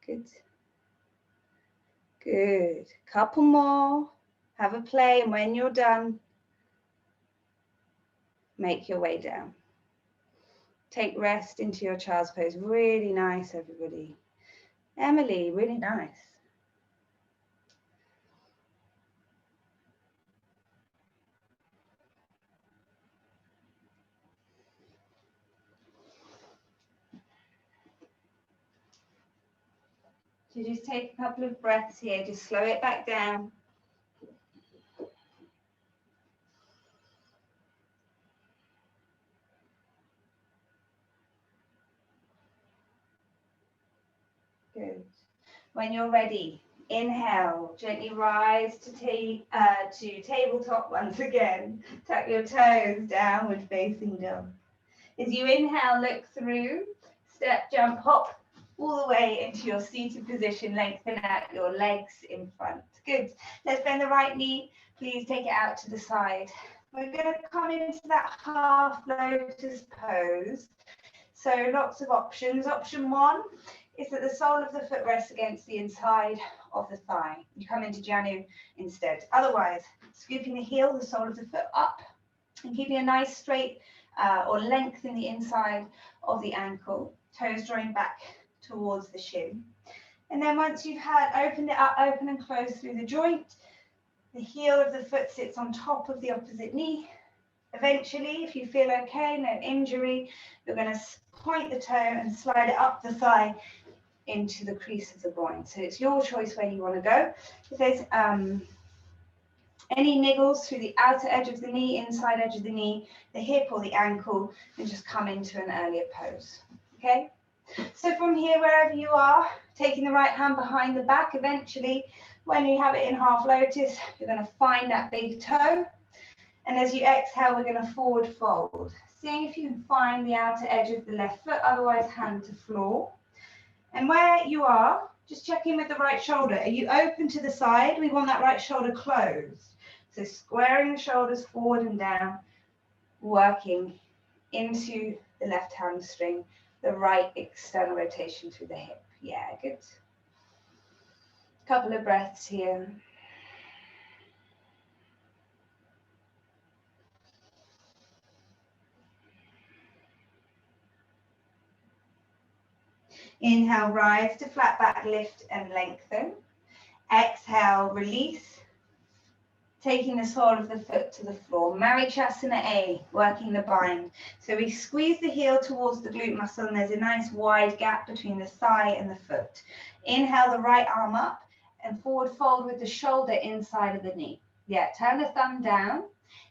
Good. Good. Couple more. Have a play, and when you're done, make your way down. Take rest into your child's pose. Really nice, everybody. Emily, really nice. So just take a couple of breaths here, just slow it back down. Good. When you're ready, inhale, gently rise to tabletop once again. Tuck your toes, downward facing dog. As you inhale, look through, step, jump, hop, all the way into your seated position, lengthen out your legs in front. Good. Let's bend the right knee. Please take it out to the side. We're going to come into that half lotus pose. So lots of options. Option 1 is that the sole of the foot rests against the inside of the thigh. You come into Janu instead. Otherwise, scooping the heel, the sole of the foot up, and keeping a nice straight or length in the inside of the ankle. Toes drawing back towards the shin. And then once you've opened it up, open and close through the joint, the heel of the foot sits on top of the opposite knee. Eventually, if you feel okay, no injury, you're going to point the toe and slide it up the thigh into the crease of the groin. So it's your choice where you want to go. If there's any niggles through the outer edge of the knee, inside edge of the knee, the hip or the ankle, then just come into an earlier pose. Okay? So from here, wherever you are, taking the right hand behind the back, eventually, when you have it in half lotus, you're going to find that big toe. And as you exhale, we're going to forward fold. Seeing if you can find the outer edge of the left foot, otherwise hand to floor. And where you are, just check in with the right shoulder. Are you open to the side? We want that right shoulder closed. So squaring the shoulders forward and down, working into the left hamstring, the right external rotation through the hip. Yeah, good. Couple of breaths here. Inhale, rise to flat back, lift and lengthen. Exhale, release. Taking the sole of the foot to the floor. Marichasana A, working the bind. So we squeeze the heel towards the glute muscle and there's a nice wide gap between the thigh and the foot. Inhale the right arm up and forward fold with the shoulder inside of the knee. Yeah, turn the thumb down.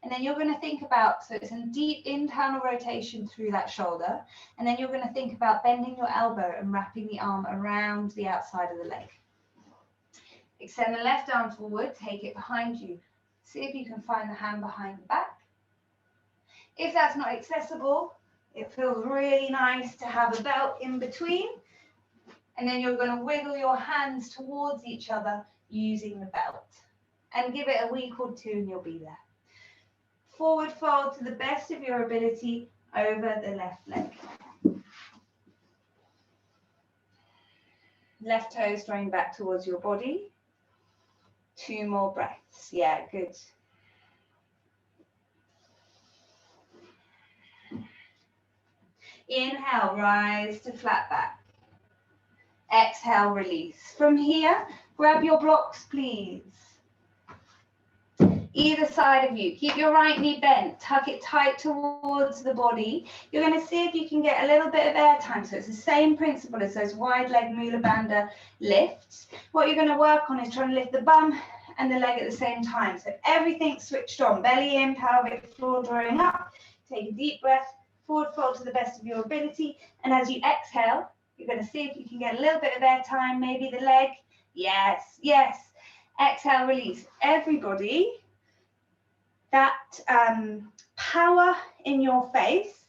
And then you're going to think about, so it's a deep internal rotation through that shoulder. And then you're going to think about bending your elbow and wrapping the arm around the outside of the leg. Extend the left arm forward, take it behind you. See if you can find the hand behind the back. If that's not accessible, it feels really nice to have a belt in between. And then you're going to wiggle your hands towards each other using the belt. And give it a week or two and you'll be there. forward fold to the best of your ability over the left leg. Left toes drawing back towards your body. 2 more breaths. Yeah, good. Inhale, rise to flat back. Exhale, release. From here, grab your blocks, please. Either side of you. Keep your right knee bent. Tuck it tight towards the body. You're going to see if you can get a little bit of air time. So it's the same principle as those wide leg Mula Bandha lifts. What you're going to work on is trying to lift the bum and the leg at the same time. So everything's switched on. Belly in, pelvic floor drawing up. Take a deep breath. Forward fold to the best of your ability. And as you exhale, you're going to see if you can get a little bit of air time. Maybe the leg. Yes, yes. Exhale, release. Everybody. That power in your face,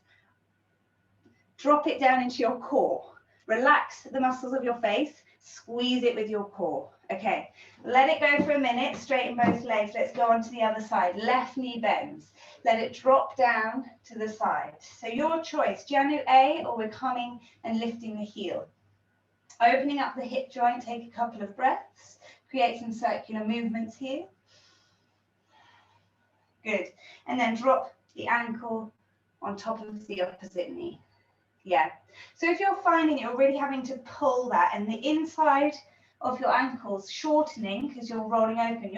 drop it down into your core. Relax the muscles of your face, squeeze it with your core. Okay, let it go for a minute, straighten both legs. Let's go on to the other side. Left knee bends. Let it drop down to the side. So your choice, Janu A, or we're coming and lifting the heel. Opening up the hip joint, take a couple of breaths, create some circular movements here. Good. And then drop the ankle on top of the opposite knee. Yeah. So if you're finding you're really having to pull that and the inside of your ankles shortening because you're rolling open,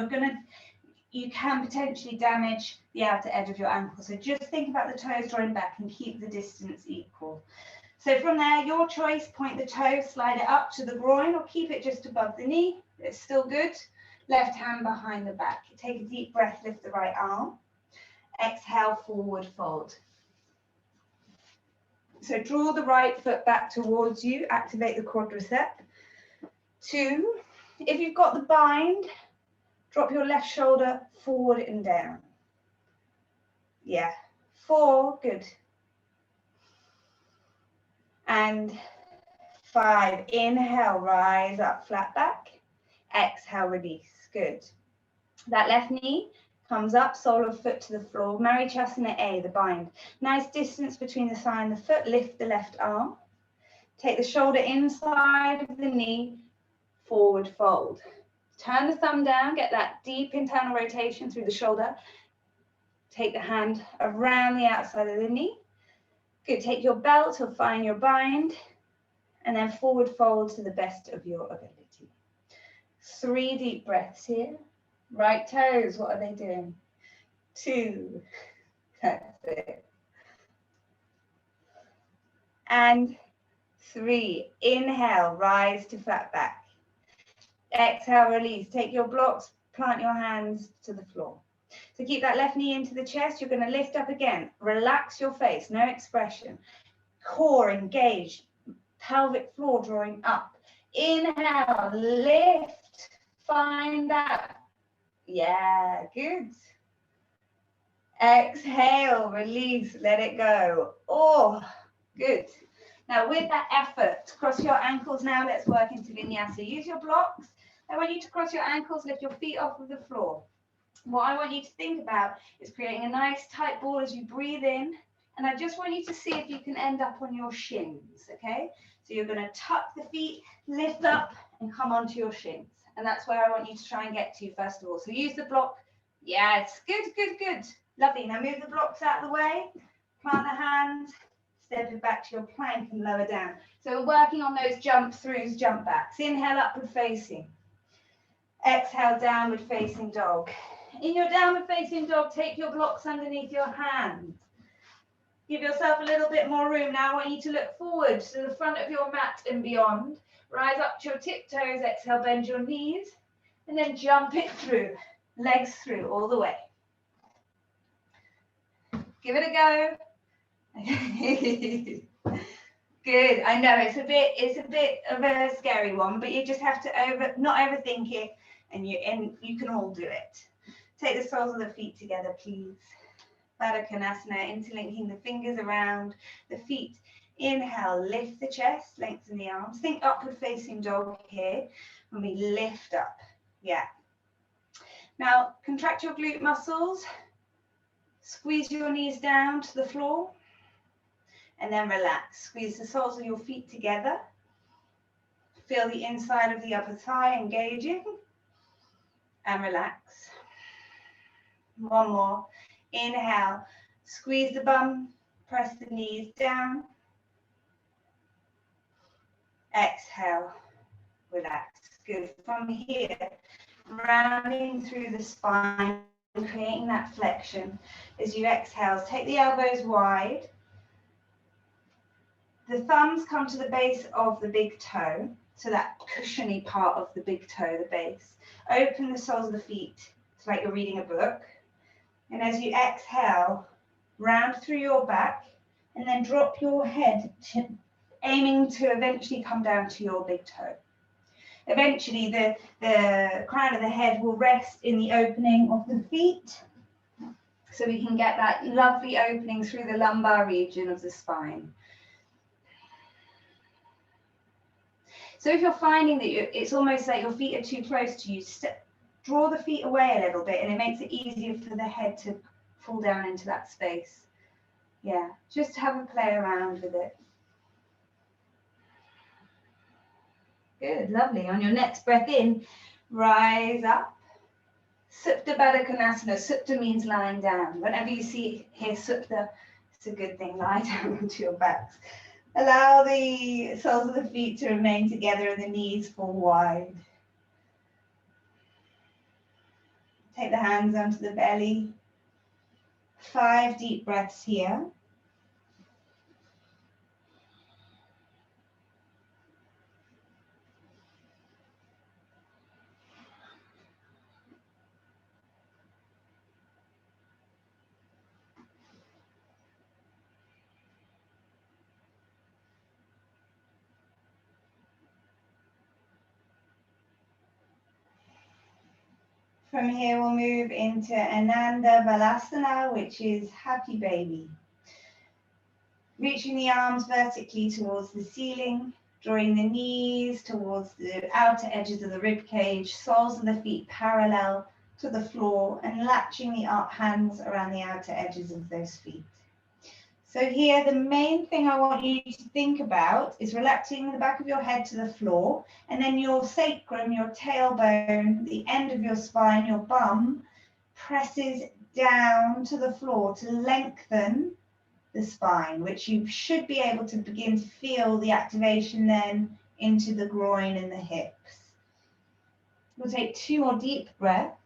you can potentially damage the outer edge of your ankle. So just think about the toes drawing back and keep the distance equal. So from there, your choice, point the toe, slide it up to the groin or keep it just above the knee. It's still good. Left hand behind the back. Take a deep breath, lift the right arm. Exhale, forward fold. So draw the right foot back towards you, activate the quadricep. 2, if you've got the bind, drop your left shoulder forward and down. Yeah, 4, good. And 5, inhale, rise up, flat back. Exhale, release, good. That left knee comes up, sole of foot to the floor. Marichasana A, the bind. Nice distance between the thigh and the foot. Lift the left arm. Take the shoulder inside of the knee, forward fold. Turn the thumb down, get that deep internal rotation through the shoulder. Take the hand around the outside of the knee. Good, take your belt or find your bind, and then forward fold to the best of your ability. 3 deep breaths here. Right toes, what are they doing? 2, that's it. And 3, inhale, rise to flat back. Exhale, release. Take your blocks, plant your hands to the floor. So keep that left knee into the chest. You're going to lift up again. Relax your face, no expression. Core engaged, pelvic floor drawing up. Inhale, lift, find that. Yeah, good. Exhale, release, let it go. Oh, good. Now with that effort, cross your ankles now. Let's work into vinyasa. Use your blocks. I want you to cross your ankles, lift your feet off of the floor. What I want you to think about is creating a nice tight ball as you breathe in. And I just want you to see if you can end up on your shins, okay? So you're going to tuck the feet, lift up, and come onto your shins. And that's where I want you to try and get to first of all. So use the block. Yes, good, good, good. Lovely. Now move the blocks out of the way. Plant the hands. Step it back to your plank and lower down. So we're working on those jump throughs, jump backs. Inhale, upward facing. Exhale, downward facing dog. In your downward facing dog, take your blocks underneath your hands. Give yourself a little bit more room. Now I want you to look forward to the front of your mat and beyond. Rise up to your tiptoes. Exhale, bend your knees. And then jump it through. Legs through all the way. Give it a go. Good. I know it's a bit of a scary one, but you just have to not overthink it, and you can all do it. Take the soles of the feet together, please. Baddha Konasana, interlinking the fingers around the feet. Inhale, lift the chest, lengthen the arms. Think upward facing dog here when we lift up. Yeah. Now contract your glute muscles. Squeeze your knees down to the floor and then relax. Squeeze the soles of your feet together. Feel the inside of the upper thigh engaging and relax. One more. Inhale, squeeze the bum, press the knees down. Exhale, relax. Good. From here, rounding through the spine, creating that flexion. As you exhale, take the elbows wide. The thumbs come to the base of the big toe, so that cushiony part of the big toe, the base. Open the soles of the feet. It's like you're reading a book. And as you exhale, round through your back and then drop your head, aiming to eventually come down to your big toe. Eventually, the crown of the head will rest in the opening of the feet, so we can get that lovely opening through the lumbar region of the spine. So if you're finding that it's almost like your feet are too close to you, draw the feet away a little bit, and it makes it easier for the head to fall down into that space. Yeah, just have a play around with it. Good, lovely. On your next breath in, rise up. Supta Baddha Konasana. Supta means lying down. Whenever you hear Supta, it's a good thing. Lie down onto your backs. Allow the soles of the feet to remain together and the knees fall wide. Take the hands onto the belly. 5 deep breaths here. From here, we'll move into Ananda Balasana, which is happy baby. Reaching the arms vertically towards the ceiling, drawing the knees towards the outer edges of the rib cage, soles of the feet parallel to the floor, and latching the hands around the outer edges of those feet. So here, the main thing I want you to think about is relaxing the back of your head to the floor, and then your sacrum, your tailbone, the end of your spine, your bum, presses down to the floor to lengthen the spine, which you should be able to begin to feel the activation then into the groin and the hips. We'll take 2 more deep breaths.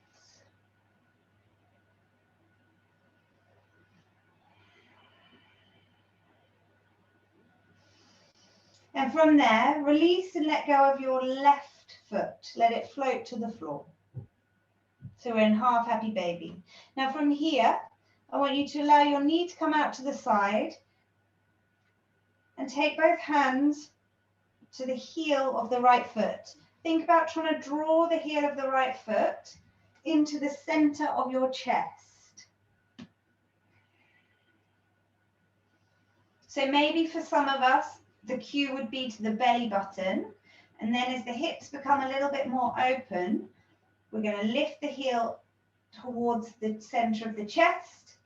And from there, release and let go of your left foot. Let it float to the floor. So we're in half happy baby. Now from here, I want you to allow your knee to come out to the side and take both hands to the heel of the right foot. Think about trying to draw the heel of the right foot into the center of your chest. So maybe for some of us, the cue would be to the belly button. And then as the hips become a little bit more open, we're going to lift the heel towards the center of the chest.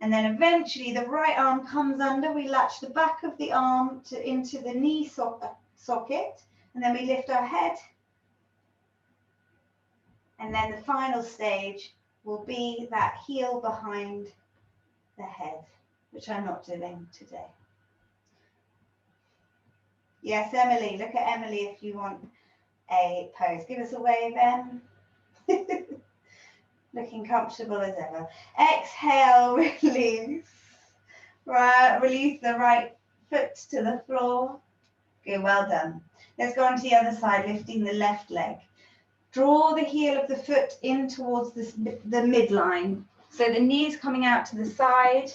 And then eventually the right arm comes under. We latch the back of the arm into the knee socket. And then we lift our head. And then the final stage will be that heel behind the head, which I'm not doing today. Yes, Emily, look at Emily if you want a pose. Give us a wave, Em. Looking comfortable as ever. Exhale, release. Right, release the right foot to the floor. Good, well done. Let's go on to the other side, lifting the left leg. Draw the heel of the foot in towards the midline. So the knees coming out to the side.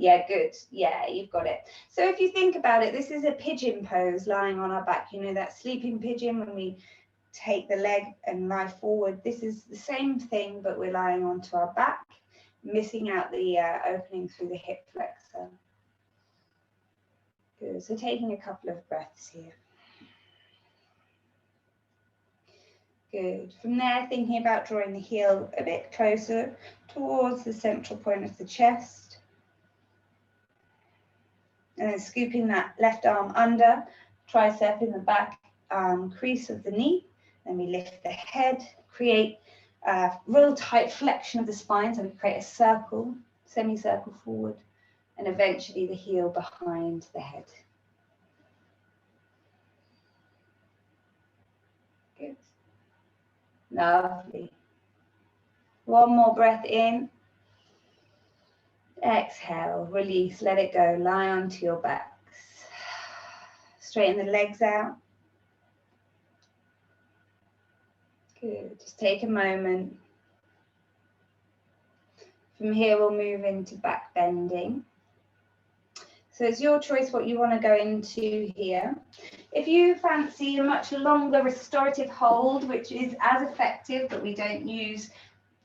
Yeah, good. Yeah, you've got it. So if you think about it, this is a pigeon pose, lying on our back. You know that sleeping pigeon when we take the leg and lie forward? This is the same thing, but we're lying onto our back, missing out the opening through the hip flexor. Good. So taking a couple of breaths here. Good. From there, thinking about drawing the heel a bit closer towards the central point of the chest. And then scooping that left arm under, tricep in the back crease of the knee. Then we lift the head, create a real tight flexion of the spine. So we create a circle, semicircle forward, and eventually the heel behind the head. Good. Lovely. One more breath in. Exhale, release, let it go. Lie onto your backs. Straighten the legs out. Good. Just take a moment. From here, we'll move into back bending. So it's your choice what you want to go into here. If you fancy a much longer restorative hold, which is as effective, but we don't use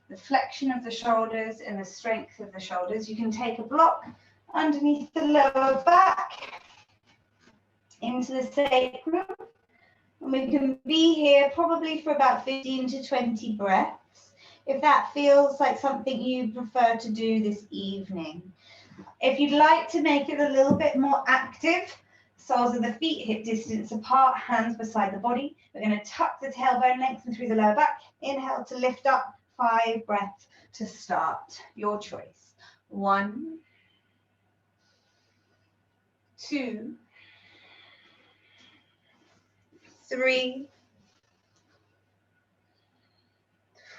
the flexion of the shoulders and the strength of the shoulders, you can take a block underneath the lower back into the sacrum. And we can be here probably for about 15 to 20 breaths, if that feels like something you prefer to do this evening. If you'd like to make it a little bit more active, soles of the feet hip distance apart, hands beside the body. We're going to tuck the tailbone, lengthen through the lower back. Inhale to lift up, 5 breaths to start. Your choice. 1, 2, 3,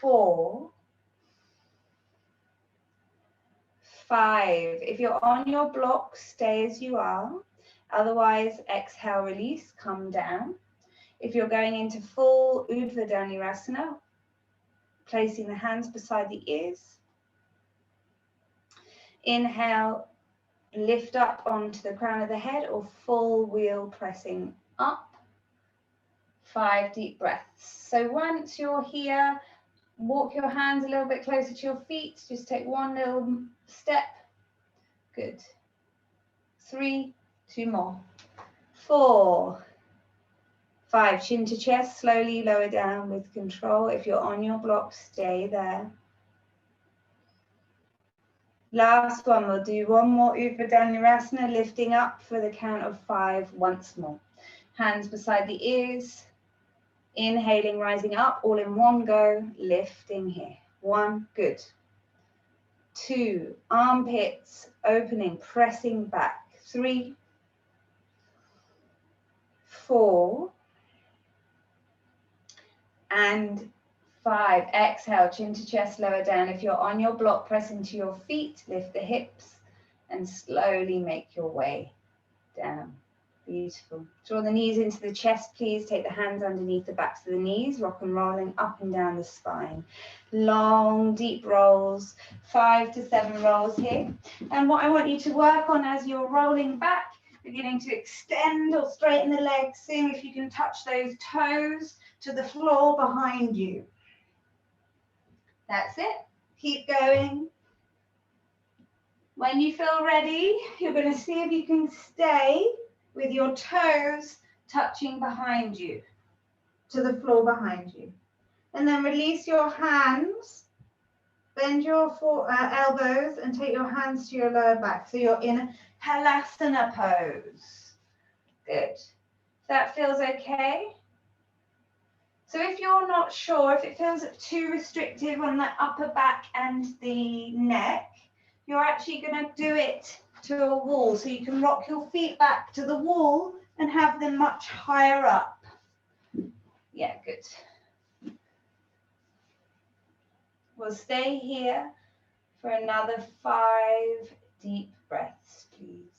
4, 5. If you're on your block, stay as you are. Otherwise, exhale, release, come down. If you're going into full Urdhva Dhanurasana, placing the hands beside the ears. Inhale, lift up onto the crown of the head or full wheel pressing up. 5 deep breaths. So once you're here, walk your hands a little bit closer to your feet. Just take one little step. Good. 3, 2 more. 4, 5, chin to chest, slowly lower down with control. If you're on your block, stay there. Last one, we'll do one more Urdhva Dhanurasana, lifting up for the count of 5 once more. Hands beside the ears. Inhaling, rising up, all in one go, lifting here. 1, good. 2, armpits opening, pressing back. 3, 4, and 5. Exhale, chin to chest, lower down. If you're on your block, press into your feet, lift the hips, and slowly make your way down. Beautiful. Draw the knees into the chest, please. Take the hands underneath the backs of the knees, rock and rolling up and down the spine. Long, deep rolls, 5 to 7 rolls here. And what I want you to work on as you're rolling back, beginning to extend or straighten the legs, seeing if you can touch those toes to the floor behind you. That's it. Keep going. When you feel ready, you're going to see if you can stay with your toes touching behind you, to the floor behind you. And then release your hands, bend your elbows and take your hands to your lower back. So you're in Halasana pose. Good. That feels okay? So if you're not sure, if it feels too restrictive on the upper back and the neck, you're actually going to do it to a wall. So you can rock your feet back to the wall and have them much higher up. Yeah, good. We'll stay here for another 5 deep breaths, please.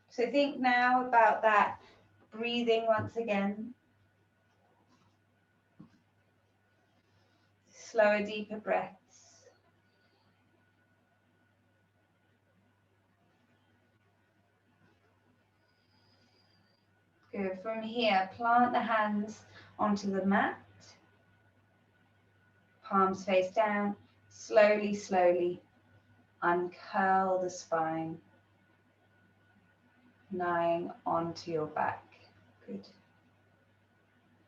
So think now about that breathing once again. Slower, deeper breaths. Good. From here, plant the hands onto the mat. Palms face down. Slowly, slowly uncurl the spine. Lying onto your back. Good.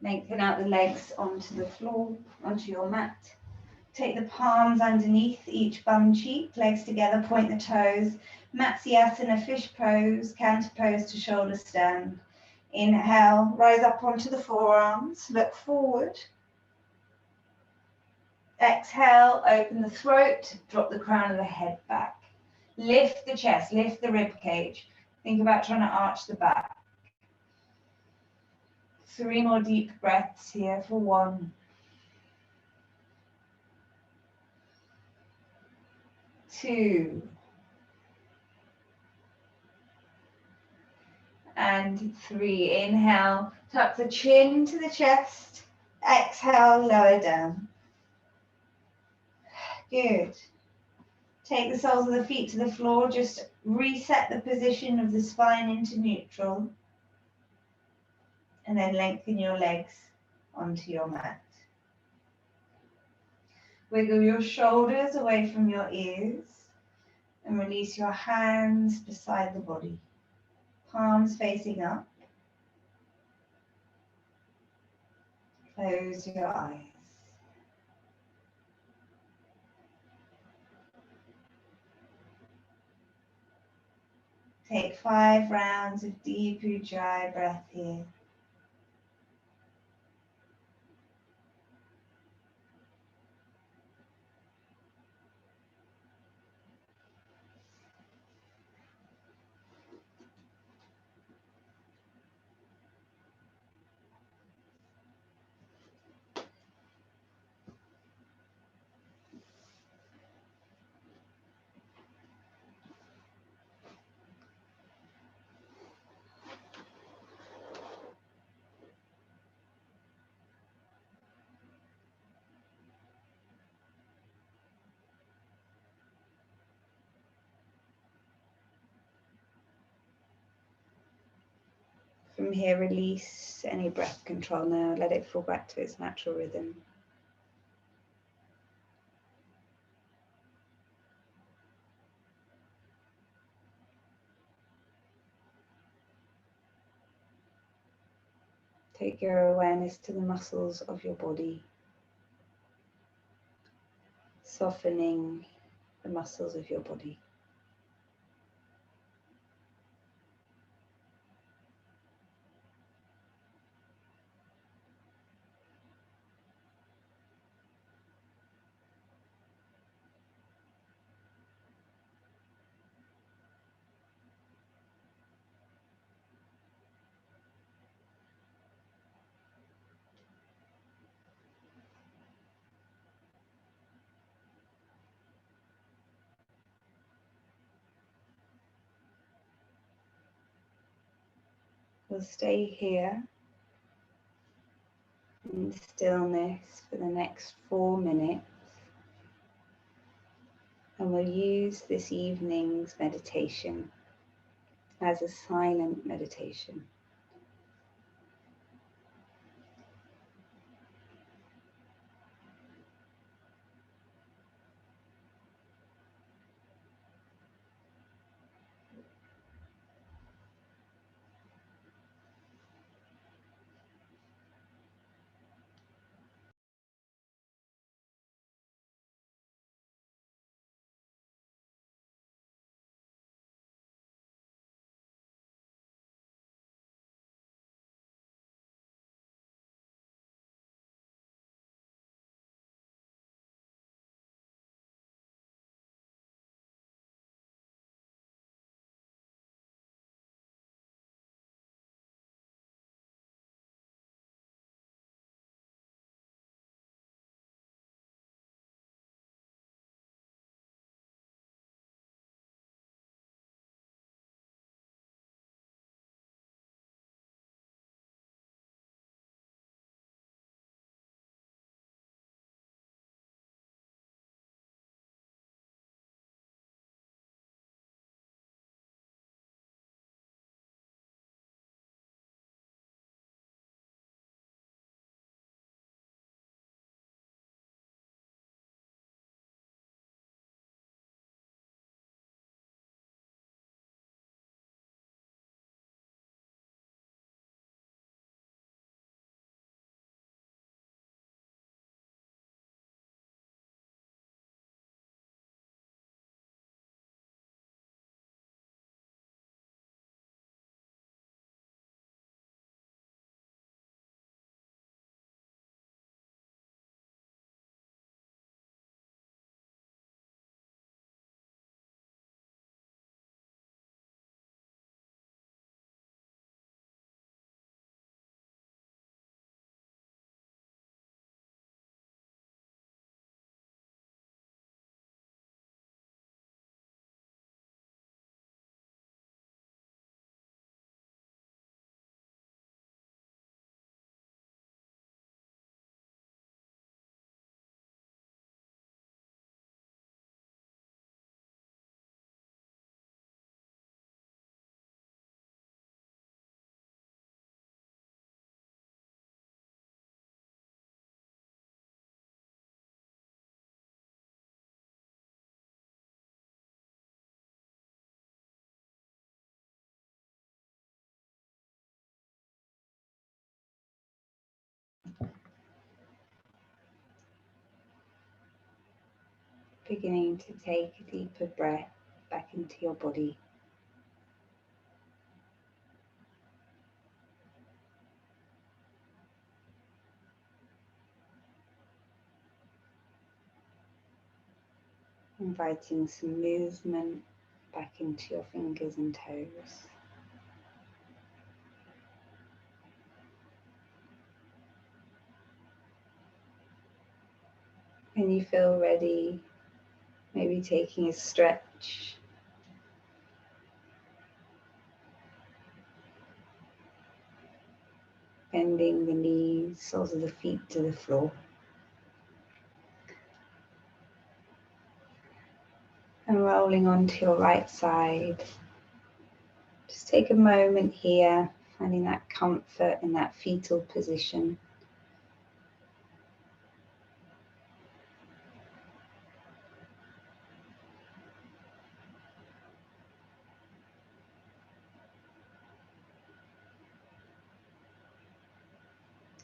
Lengthen out the legs onto the floor, onto your mat. Take the palms underneath each bum cheek, legs together, point the toes. Matsyasana, fish pose, counter pose to shoulder stand. Inhale, rise up onto the forearms, look forward. Exhale, open the throat, drop the crown of the head back. Lift the chest, lift the rib cage. Think about trying to arch the back. 3 more deep breaths here for 1. 2. And 3. Inhale, tuck the chin to the chest. Exhale, lower down. Good. Take the soles of the feet to the floor. Just reset the position of the spine into neutral. And then lengthen your legs onto your mat. Wiggle your shoulders away from your ears. And release your hands beside the body. Palms facing up. Close your eyes. Take 5 rounds of deep Ujjayi breath here. From here, release any breath control now. Let it fall back to its natural rhythm. Take your awareness to the muscles of your body, softening the muscles of your body. We'll stay here in stillness for the next 4 minutes, and we'll use this evening's meditation as a silent meditation. beginning to take a deeper breath back into your body. Inviting some movement back into your fingers and toes. When you feel ready, maybe taking a stretch. Bending the knees, soles of the feet to the floor. And rolling onto your right side. Just take a moment here, finding that comfort in that fetal position.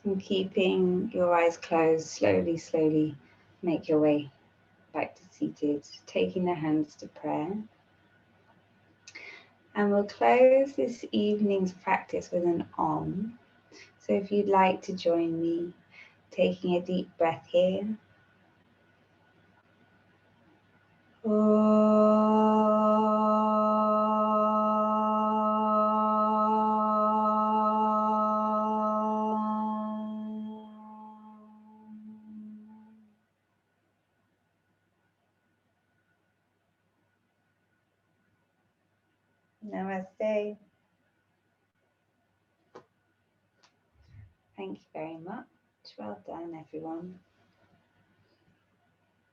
And keeping your eyes closed, slowly make your way back to seated, taking the hands to prayer. And we'll close this evening's practice with an Om. So if you'd like to join me, taking a deep breath here. Namaste. Thank you very much. Well done, everyone.